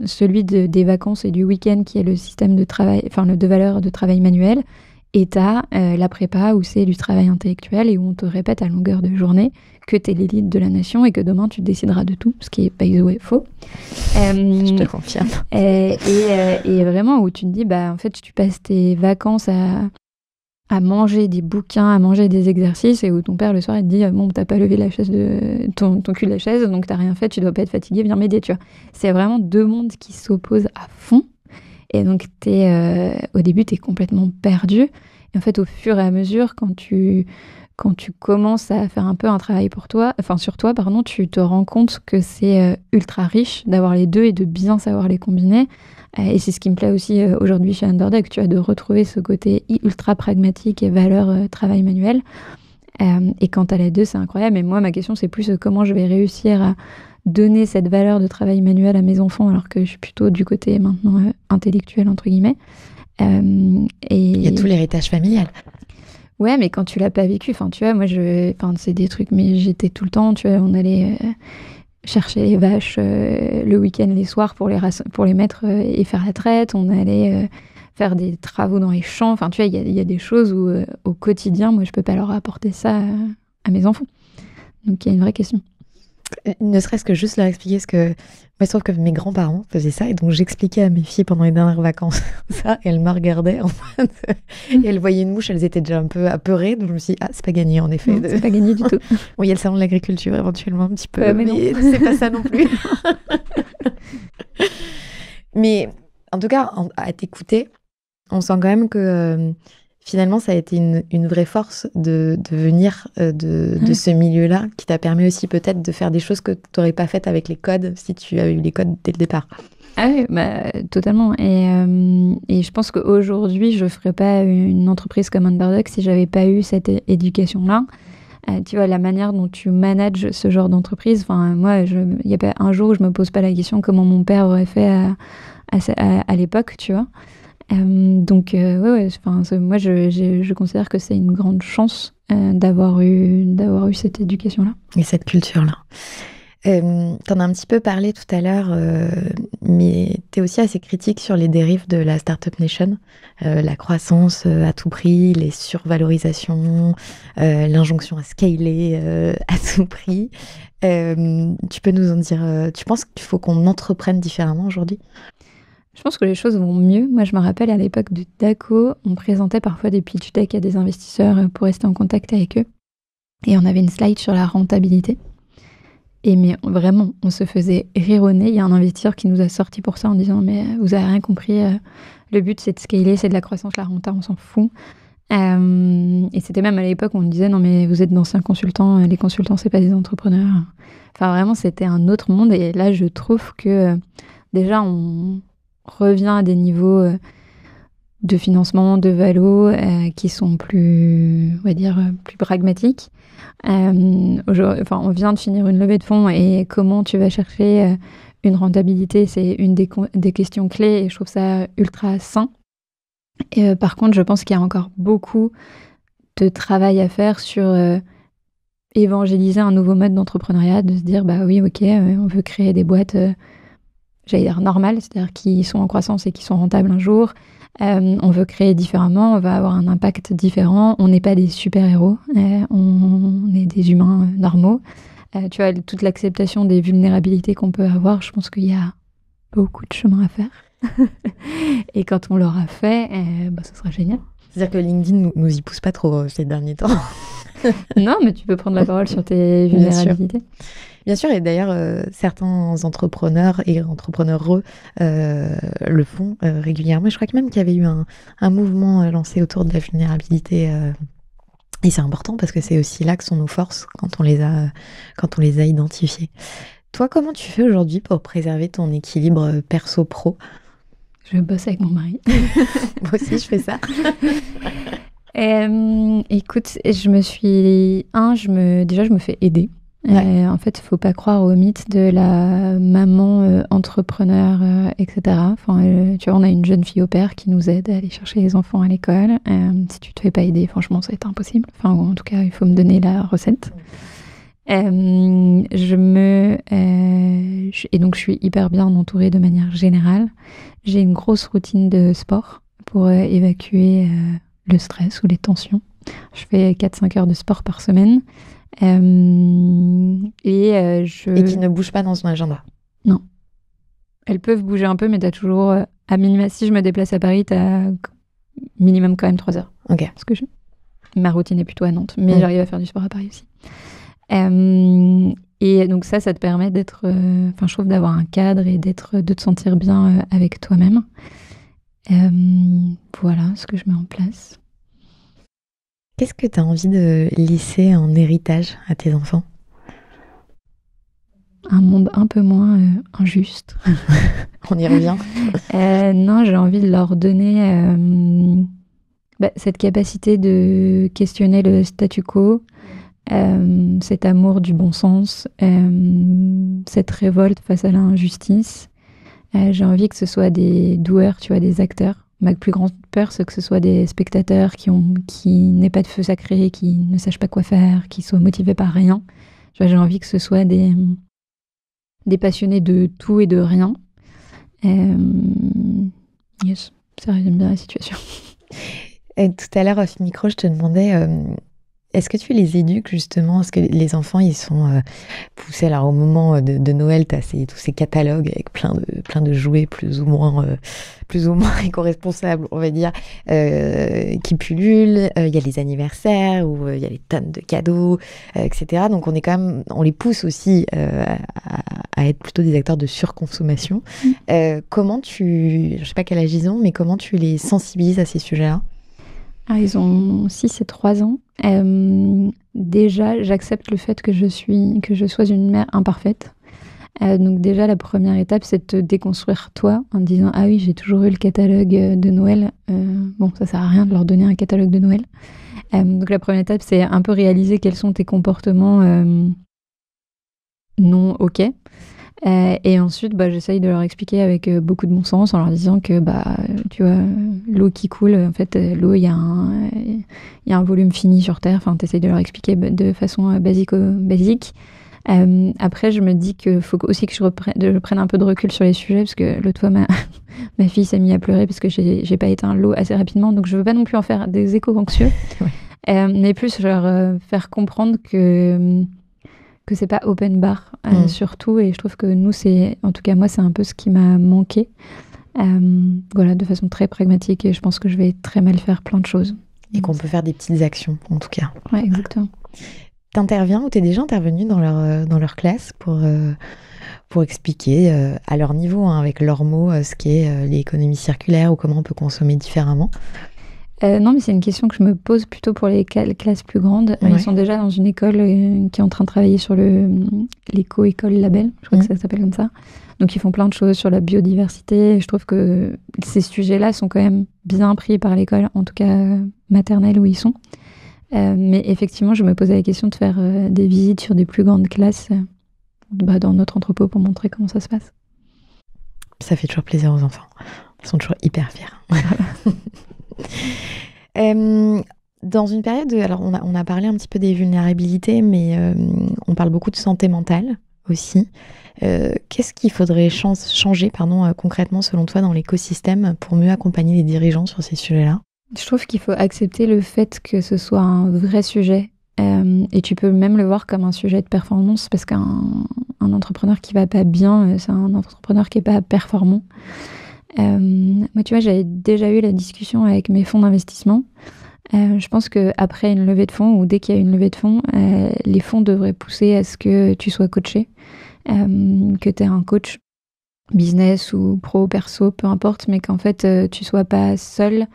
celui des vacances et du week-end qui est le système de travail, enfin, le de valeurs de travail manuel. Et tu as la prépa où c'est du travail intellectuel et où on te répète à longueur de journée que tu es l'élite de la nation et que demain tu décideras de tout, ce qui est, by the way, faux. Je te confirme. Et vraiment où tu te dis, en fait, tu passes tes vacances à manger des bouquins, à manger des exercices, et où ton père le soir il te dit bon, t'as pas levé la chaise ton cul de la chaise, donc t'as rien fait, tu dois pas être fatigué, viens m'aider, tu vois. C'est vraiment 2 mondes qui s'opposent à fond, et donc au début t'es complètement perdu, et en fait au fur et à mesure quand tu commences à faire un peu un travail sur toi, tu te rends compte que c'est ultra riche d'avoir les deux et de bien savoir les combiner. Et c'est ce qui me plaît aussi aujourd'hui chez Underdog, tu vois, de retrouver ce côté ultra pragmatique et valeur travail manuel. Et quand t'as les deux, c'est incroyable. Et moi, ma question, c'est plus comment je vais réussir à donner cette valeur de travail manuel à mes enfants, alors que je suis plutôt du côté maintenant intellectuel, entre guillemets. Il y a tout l'héritage familial. Ouais, mais quand tu l'as pas vécu, tu vois, moi, c'est des trucs, mais j'étais tout le temps, tu vois, on allait chercher les vaches le week-end, les soirs, pour les mettre et faire la traite. On allait faire des travaux dans les champs. Enfin, tu vois, il y a des choses où, au quotidien, moi, je peux pas leur apporter ça à mes enfants. Donc, il y a une vraie question. Ne serait-ce que juste leur expliquer ce que... Moi, je trouve que mes grands-parents faisaient ça, et donc j'expliquais à mes filles pendant les dernières vacances ça, et elles me regardaient en fait, et elles voyaient une mouche, elles étaient déjà un peu apeurées, donc je me suis dit, c'est pas gagné en effet. Non, c'est pas gagné du tout. Oui, il y a le salon de l'agriculture éventuellement un petit peu, mais mais c'est pas ça non plus. Mais en tout cas, à t'écouter, on sent quand même que finalement, ça a été une vraie force de venir de ce milieu-là, qui t'a permis aussi peut-être de faire des choses que tu n'aurais pas faites avec les codes, si tu avais eu les codes dès le départ. Ah oui, totalement. Et je pense qu'aujourd'hui, je ne ferais pas une entreprise comme Underdog si je n'avais pas eu cette éducation-là. Tu vois, la manière dont tu manages ce genre d'entreprise, moi, il n'y a pas un jour où je ne me pose pas la question comment mon père aurait fait à l'époque, tu vois. Donc, moi, je considère que c'est une grande chance d'avoir eu cette éducation-là. Et cette culture-là. T'en as un petit peu parlé tout à l'heure, mais t'es aussi assez critique sur les dérives de la Startup Nation, la croissance à tout prix, les survalorisations, l'injonction à scaler à tout prix. Tu peux nous en dire, tu penses qu'il faut qu'on entreprenne différemment aujourd'hui ? Je pense que les choses vont mieux. Moi, je me rappelle à l'époque de Daco, on présentait parfois des pitch decks à des investisseurs pour rester en contact avec eux. Et on avait une slide sur la rentabilité. Mais vraiment, on se faisait rire au nez. Il y a un investisseur qui nous a sorti pour ça en disant « Mais vous avez rien compris, le but c'est de scaler, c'est de la croissance, la renta, on s'en fout. » Et c'était même à l'époque où on disait « Non mais vous êtes d'anciens consultants, les consultants c'est pas des entrepreneurs. » Enfin vraiment, c'était un autre monde. Et là, je trouve que déjà, on revient à des niveaux de financement, de valo qui sont plus, on va dire, plus pragmatiques. On vient de finir une levée de fonds et comment tu vas chercher une rentabilité, c'est une des questions clés et je trouve ça ultra sain. Et par contre, je pense qu'il y a encore beaucoup de travail à faire sur évangéliser un nouveau mode d'entrepreneuriat, de se dire bah oui, ok, on veut créer des boîtes j'allais dire normales, c'est-à-dire qui sont en croissance et qui sont rentables un jour. On veut créer différemment, on va avoir un impact différent. On n'est pas des super-héros, on est des humains normaux. Tu vois, toute l'acceptation des vulnérabilités qu'on peut avoir, je pense qu'il y a beaucoup de chemin à faire. Et quand on l'aura fait, ce sera génial. C'est-à-dire que LinkedIn nous y pousse pas trop ces derniers temps. Non, mais tu peux prendre la parole sur tes vulnérabilités. Bien sûr, et d'ailleurs, certains entrepreneurs et entrepreneureux le font régulièrement. Je crois que même qu'il y avait eu un mouvement lancé autour de la vulnérabilité. Et c'est important parce que c'est aussi là que sont nos forces quand on les a identifiées. Toi, comment tu fais aujourd'hui pour préserver ton équilibre perso-pro ? Je bosse avec mon mari. Moi aussi, je fais ça. Écoute, je me fais aider. Ouais. En fait, il ne faut pas croire au mythe de la maman entrepreneur, etc. Tu vois, on a une jeune fille au père qui nous aide à aller chercher les enfants à l'école. Si tu ne te fais pas aider, franchement, ça va être impossible. En tout cas, il faut me donner la recette. Et donc, je suis hyper bien entourée de manière générale. J'ai une grosse routine de sport pour évacuer le stress ou les tensions. Je fais 4-5 heures de sport par semaine. Et qui ne bouge pas dans son agenda. Non. Elles peuvent bouger un peu, mais t'as toujours, à minima, si je me déplace à Paris, t'as minimum quand même 3 heures. Ok. Parce que ma routine est plutôt à Nantes, mais j'arrive à faire du sport à Paris aussi. Et donc ça te permet d'être, je trouve, d'avoir un cadre et de te sentir bien avec toi-même. Voilà ce que je mets en place. Qu'est-ce que tu as envie de laisser en héritage à tes enfants ? Un monde un peu moins injuste. On y revient. Non, j'ai envie de leur donner cette capacité de questionner le statu quo, cet amour du bon sens, cette révolte face à l'injustice. J'ai envie que ce soit des doueurs, tu vois, des acteurs. Ma plus grande peur, c'est que ce soit des spectateurs qui n'aient pas de feu sacré, qui ne sachent pas quoi faire, qui soient motivés par rien. Tu vois, j'ai envie que ce soit des passionnés de tout et de rien. Yes, ça résume bien la situation. Et tout à l'heure, off micro, je te demandais, est-ce que tu les éduques justement ? Est-ce que les enfants, ils sont poussés, alors au moment de Noël, tu as tous ces catalogues avec plein de jouets plus ou moins éco-responsables, on va dire, qui pullulent. Il y a les anniversaires où il y a les tonnes de cadeaux, etc. Donc on les pousse aussi à être plutôt des acteurs de surconsommation. Comment je sais pas quel âge ils ont, mais comment tu les sensibilises à ces sujets-là ? Ils ont 6 et 3 ans. Déjà, j'accepte le fait que je sois une mère imparfaite. Donc déjà, la première étape, c'est de te déconstruire toi en te disant « Ah oui, j'ai toujours eu le catalogue de Noël. Ça sert à rien de leur donner un catalogue de Noël. » Donc la première étape, c'est un peu réaliser quels sont tes comportements non OK. Et ensuite, j'essaye de leur expliquer avec beaucoup de bon sens en leur disant que, tu vois, l'eau qui coule, en fait, l'eau, il y a un volume fini sur Terre. Enfin, t'essayes de leur expliquer de façon basique. Après, je me dis qu'il faut aussi que je prenne un peu de recul sur les sujets, parce que l'autre fois, ma fille s'est mise à pleurer parce que j'ai pas éteint l'eau assez rapidement. Donc, je veux pas non plus en faire des échos anxieux, mais plus leur faire comprendre que c'est pas open bar surtout, et je trouve que nous, en tout cas moi, c'est un peu ce qui m'a manqué, de façon très pragmatique, et je pense que je vais très mal faire plein de choses. Et qu'on peut faire des petites actions, en tout cas. Ouais, exactement. T'interviens ou t'es déjà intervenu dans leur classe pour expliquer à leur niveau, avec leurs mots, ce qu'est l'économie circulaire ou comment on peut consommer différemment ? Non, mais c'est une question que je me pose plutôt pour les classes plus grandes. Ouais. Ils sont déjà dans une école qui est en train de travailler sur l'éco-école label, je crois que ça s'appelle comme ça. Donc ils font plein de choses sur la biodiversité. Je trouve que ces sujets-là sont quand même bien pris par l'école, en tout cas maternelle où ils sont. Mais effectivement, je me posais la question de faire des visites sur des plus grandes classes dans notre entrepôt pour montrer comment ça se passe. Ça fait toujours plaisir aux enfants. Ils sont toujours hyper fiers. Dans une période, alors on a parlé un petit peu des vulnérabilités, mais on parle beaucoup de santé mentale aussi. Qu'est-ce qu'il faudrait changer concrètement selon toi dans l'écosystème pour mieux accompagner les dirigeants sur ces sujets-là ? Je trouve qu'il faut accepter le fait que ce soit un vrai sujet, et tu peux même le voir comme un sujet de performance, parce qu'un entrepreneur qui va pas bien, c'est un entrepreneur qui est pas performant. Moi, tu vois, j'avais déjà eu la discussion avec mes fonds d'investissement. Je pense qu'après une levée de fonds, ou dès qu'il y a une levée de fonds, les fonds devraient pousser à ce que tu sois coaché, que tu aies un coach business ou pro, perso, peu importe, mais qu'en fait, tu sois pas seul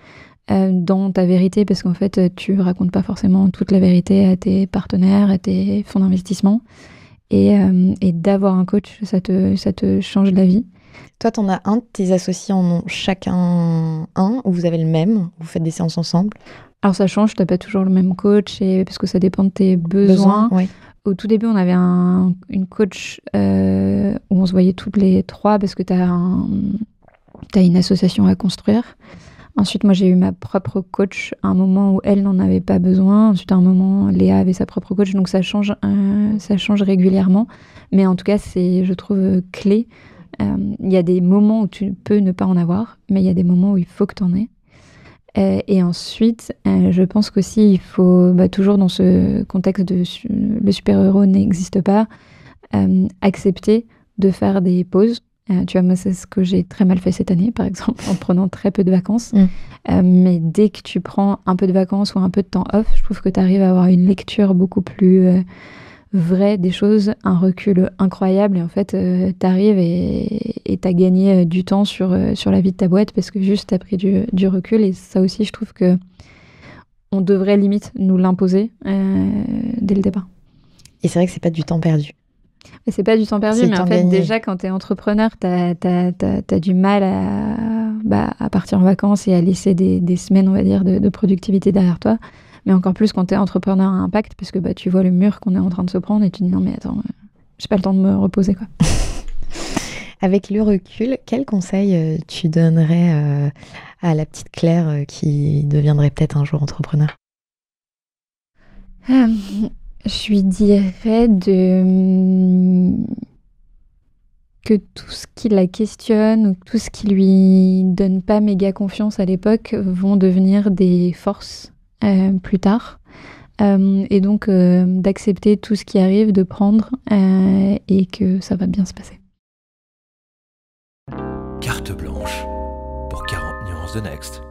dans ta vérité, parce qu'en fait, tu racontes pas forcément toute la vérité à tes partenaires, à tes fonds d'investissement. Et d'avoir un coach, ça te change la vie. Toi, t'en as un, de tes associés en ont chacun un, ou vous avez le même, vous faites des séances ensemble ? Alors ça change, t'as pas toujours le même coach, parce que ça dépend de tes besoins. Oui. Au tout début, on avait une coach où on se voyait toutes les trois, parce que t'as une association à construire. Ensuite, moi, j'ai eu ma propre coach à un moment où elle n'en avait pas besoin. Ensuite, à un moment, Léa avait sa propre coach. Donc, ça change régulièrement. Mais en tout cas, c'est, je trouve, clé. Il y a des moments où tu peux ne pas en avoir, mais il y a des moments où il faut que tu en aies. Et ensuite, je pense qu'aussi, il faut, toujours dans ce contexte de le super-héros n'existe pas, accepter de faire des pauses. Tu vois, moi, c'est ce que j'ai très mal fait cette année, par exemple, en prenant très peu de vacances. Mais dès que tu prends un peu de vacances ou un peu de temps off, je trouve que tu arrives à avoir une lecture beaucoup plus vraie des choses, un recul incroyable. Et en fait, tu arrives et tu as gagné du temps sur la vie de ta boîte parce que juste tu as pris du recul. Et ça aussi, je trouve que on devrait limite nous l'imposer dès le départ. Et c'est vrai que c'est pas du temps perdu. Mais c'est pas du temps perdu, mais en fait, déjà, quand t'es entrepreneur, t'as du mal à partir en vacances et à laisser des semaines, on va dire, de productivité derrière toi. Mais encore plus quand t'es entrepreneur à impact, parce que tu vois le mur qu'on est en train de se prendre et tu te dis non, mais attends, j'ai pas le temps de me reposer, quoi. Avec le recul, quel conseil tu donnerais à la petite Claire qui deviendrait peut-être un jour entrepreneur ? Je lui dirais que tout ce qui la questionne ou tout ce qui lui donne pas méga confiance à l'époque vont devenir des forces plus tard. Et donc d'accepter tout ce qui arrive, de prendre et que ça va bien se passer. Carte blanche pour 40 nuances de Next.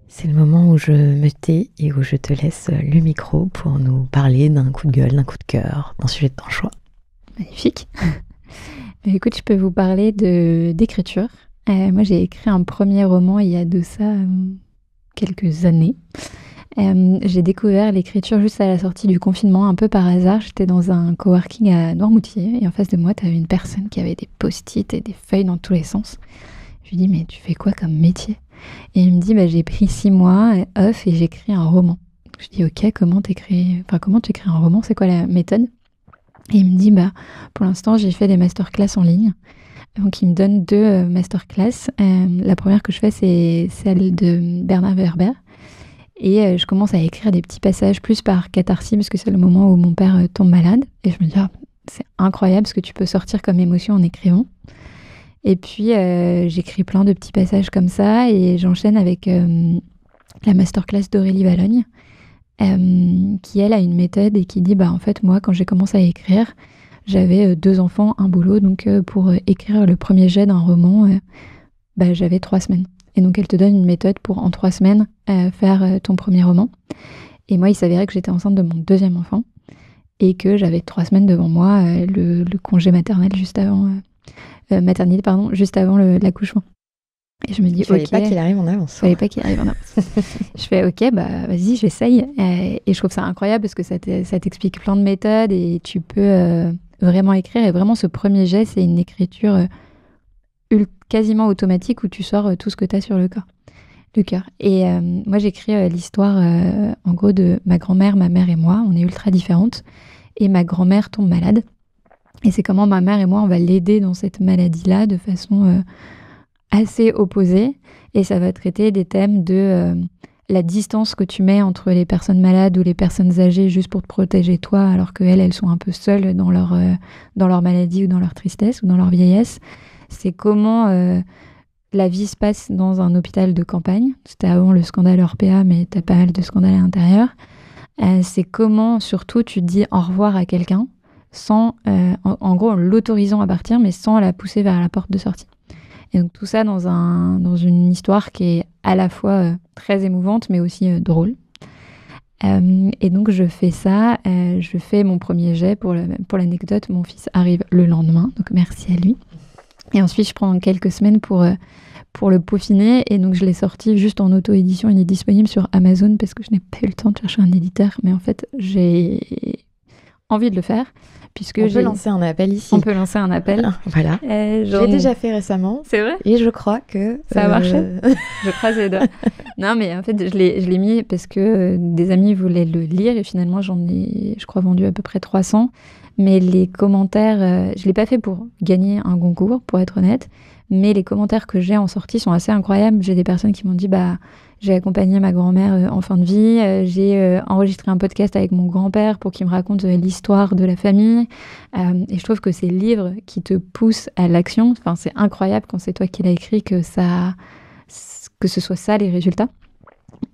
C'est le moment où je me tais et où je te laisse le micro pour nous parler d'un coup de gueule, d'un coup de cœur, d'un sujet de ton choix. Magnifique. Écoute, je peux vous parler d'écriture. Moi, j'ai écrit un premier roman il y a de ça quelques années. J'ai découvert l'écriture juste à la sortie du confinement, un peu par hasard. J'étais dans un coworking à Noirmoutier et en face de moi, tu avais une personne qui avait des post-it et des feuilles dans tous les sens. Je lui dis, mais tu fais quoi comme métier ? Et il me dit, j'ai pris 6 mois off et j'écris un roman. Je dis, ok, comment tu écris un roman ? C'est quoi la méthode ? Et il me dit, pour l'instant, j'ai fait des masterclass en ligne. Donc, il me donne 2 masterclass. La première que je fais, c'est celle de Bernard Werber. Et je commence à écrire des petits passages plus par catharsis, parce que c'est le moment où mon père tombe malade. Et je me dis, c'est incroyable ce que tu peux sortir comme émotion en écrivant. Et puis, j'écris plein de petits passages comme ça et j'enchaîne avec la masterclass d'Aurélie Valogne, qui, elle, a une méthode et qui dit, en fait, moi, quand j'ai commencé à écrire, j'avais 2 enfants, un boulot. Donc, pour écrire le premier jet d'un roman, j'avais 3 semaines. Et donc, elle te donne une méthode pour, en 3 semaines, faire ton premier roman. Et moi, il s'avérait que j'étais enceinte de mon 2e enfant et que j'avais 3 semaines devant moi, le congé maternel juste avant... maternité, juste avant l'accouchement. Et je me dis, fallait pas qu'il arrive en avance. Fallait pas qu'il arrive en avance. Je fais, ok, vas-y, j'essaye. Et je trouve ça incroyable parce que ça t'explique plein de méthodes et tu peux vraiment écrire. Et vraiment, ce premier jet, c'est une écriture quasiment automatique où tu sors tout ce que tu as sur le cœur. Et moi, j'écris l'histoire, en gros, de ma grand-mère, ma mère et moi. On est ultra différentes. Et ma grand-mère tombe malade. Et c'est comment ma mère et moi, on va l'aider dans cette maladie-là de façon assez opposée. Et ça va traiter des thèmes de la distance que tu mets entre les personnes malades ou les personnes âgées juste pour te protéger toi, alors qu'elles, elles sont un peu seules dans leur maladie ou dans leur tristesse ou dans leur vieillesse. C'est comment la vie se passe dans un hôpital de campagne. C'était avant le scandale Orpea, mais t'as pas mal de scandales à l'intérieur. C'est comment, surtout, tu dis au revoir à quelqu'un sans, en gros, en l'autorisant à partir, mais sans la pousser vers la porte de sortie. Et donc tout ça dans une histoire qui est à la fois très émouvante, mais aussi drôle. Et donc je fais ça, je fais mon premier jet. Pour l'anecdote, mon fils arrive le lendemain, donc merci à lui. Et ensuite, je prends quelques semaines pour le peaufiner. Et donc je l'ai sorti juste en auto-édition. Il est disponible sur Amazon parce que je n'ai pas eu le temps de chercher un éditeur. Mais en fait, j'ai envie de le faire. On peut lancer un appel ici. On peut lancer un appel. Voilà. J'ai déjà fait récemment. C'est vrai ? Et je crois que... Ça a marché. Je croise les doigts. Non, mais en fait, je l'ai mis parce que des amis voulaient le lire et finalement, j'en ai, je crois, vendu à peu près 300. Mais les commentaires, je l'ai pas fait pour gagner un concours, pour être honnête, mais les commentaires que j'ai en sortie sont assez incroyables. J'ai des personnes qui m'ont dit j'ai accompagné ma grand-mère en fin de vie, j'ai enregistré un podcast avec mon grand-père pour qu'il me raconte l'histoire de la famille. Et je trouve que ces livres qui te poussent à l'action, enfin, c'est incroyable quand c'est toi qui l'as écrit que ce soit ça les résultats.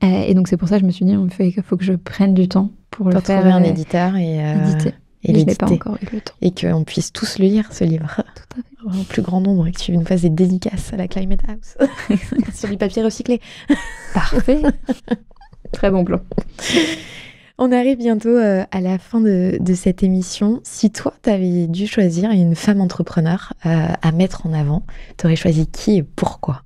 Et donc c'est pour ça que je me suis dit, il faut que je prenne du temps pour le faire. Trouver un éditeur et éditer. Et je n'ai pas encore eu le temps. Et qu'on puisse tous le lire, ce livre. Tout à fait. Au plus grand nombre, et que tu nous fasses des dédicaces à la Climate House. Sur du papier recyclé. Parfait. Très bon plan. On arrive bientôt à la fin de cette émission. Si toi, tu avais dû choisir une femme entrepreneur à mettre en avant, tu aurais choisi qui et pourquoi ?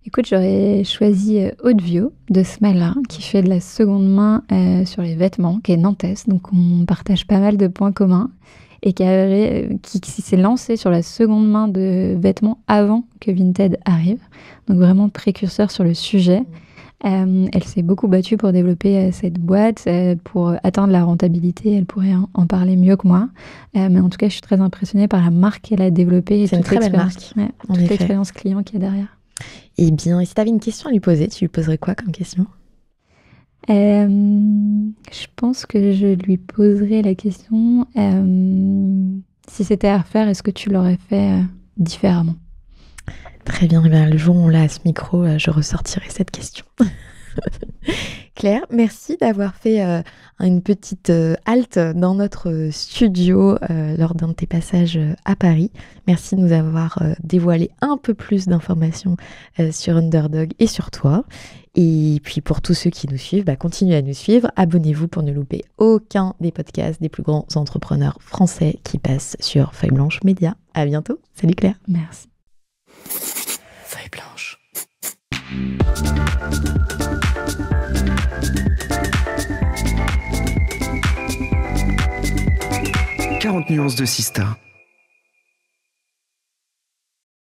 Écoute, j'aurais choisi Aude Viau de Smala, qui fait de la seconde main sur les vêtements, qui est nantaise, donc on partage pas mal de points communs, et qui s'est lancée sur la seconde main de vêtements avant que Vinted arrive, donc vraiment précurseur sur le sujet. Elle s'est beaucoup battue pour développer cette boîte, pour atteindre la rentabilité. Elle pourrait en parler mieux que moi. Mais en tout cas, je suis très impressionnée par la marque qu'elle a développée. C'est une très belle marque. Ouais, toute l'expérience client qu'il y a derrière. Eh bien, et si tu avais une question à lui poser, tu lui poserais quoi comme question ? Je pense que je lui poserais la question si c'était à refaire, est-ce que tu l'aurais fait différemment ? Très bien, le jour où on l'a à ce micro, je ressortirai cette question. Claire, merci d'avoir fait une petite halte dans notre studio lors d'un de tes passages à Paris. Merci de nous avoir dévoilé un peu plus d'informations sur Underdog et sur toi. Et puis pour tous ceux qui nous suivent, continuez à nous suivre. Abonnez-vous pour ne louper aucun des podcasts des plus grands entrepreneurs français qui passent sur Feuille Blanche Média. À bientôt. Salut Claire. Merci. Feuille Blanche. 40 nuances de Sista.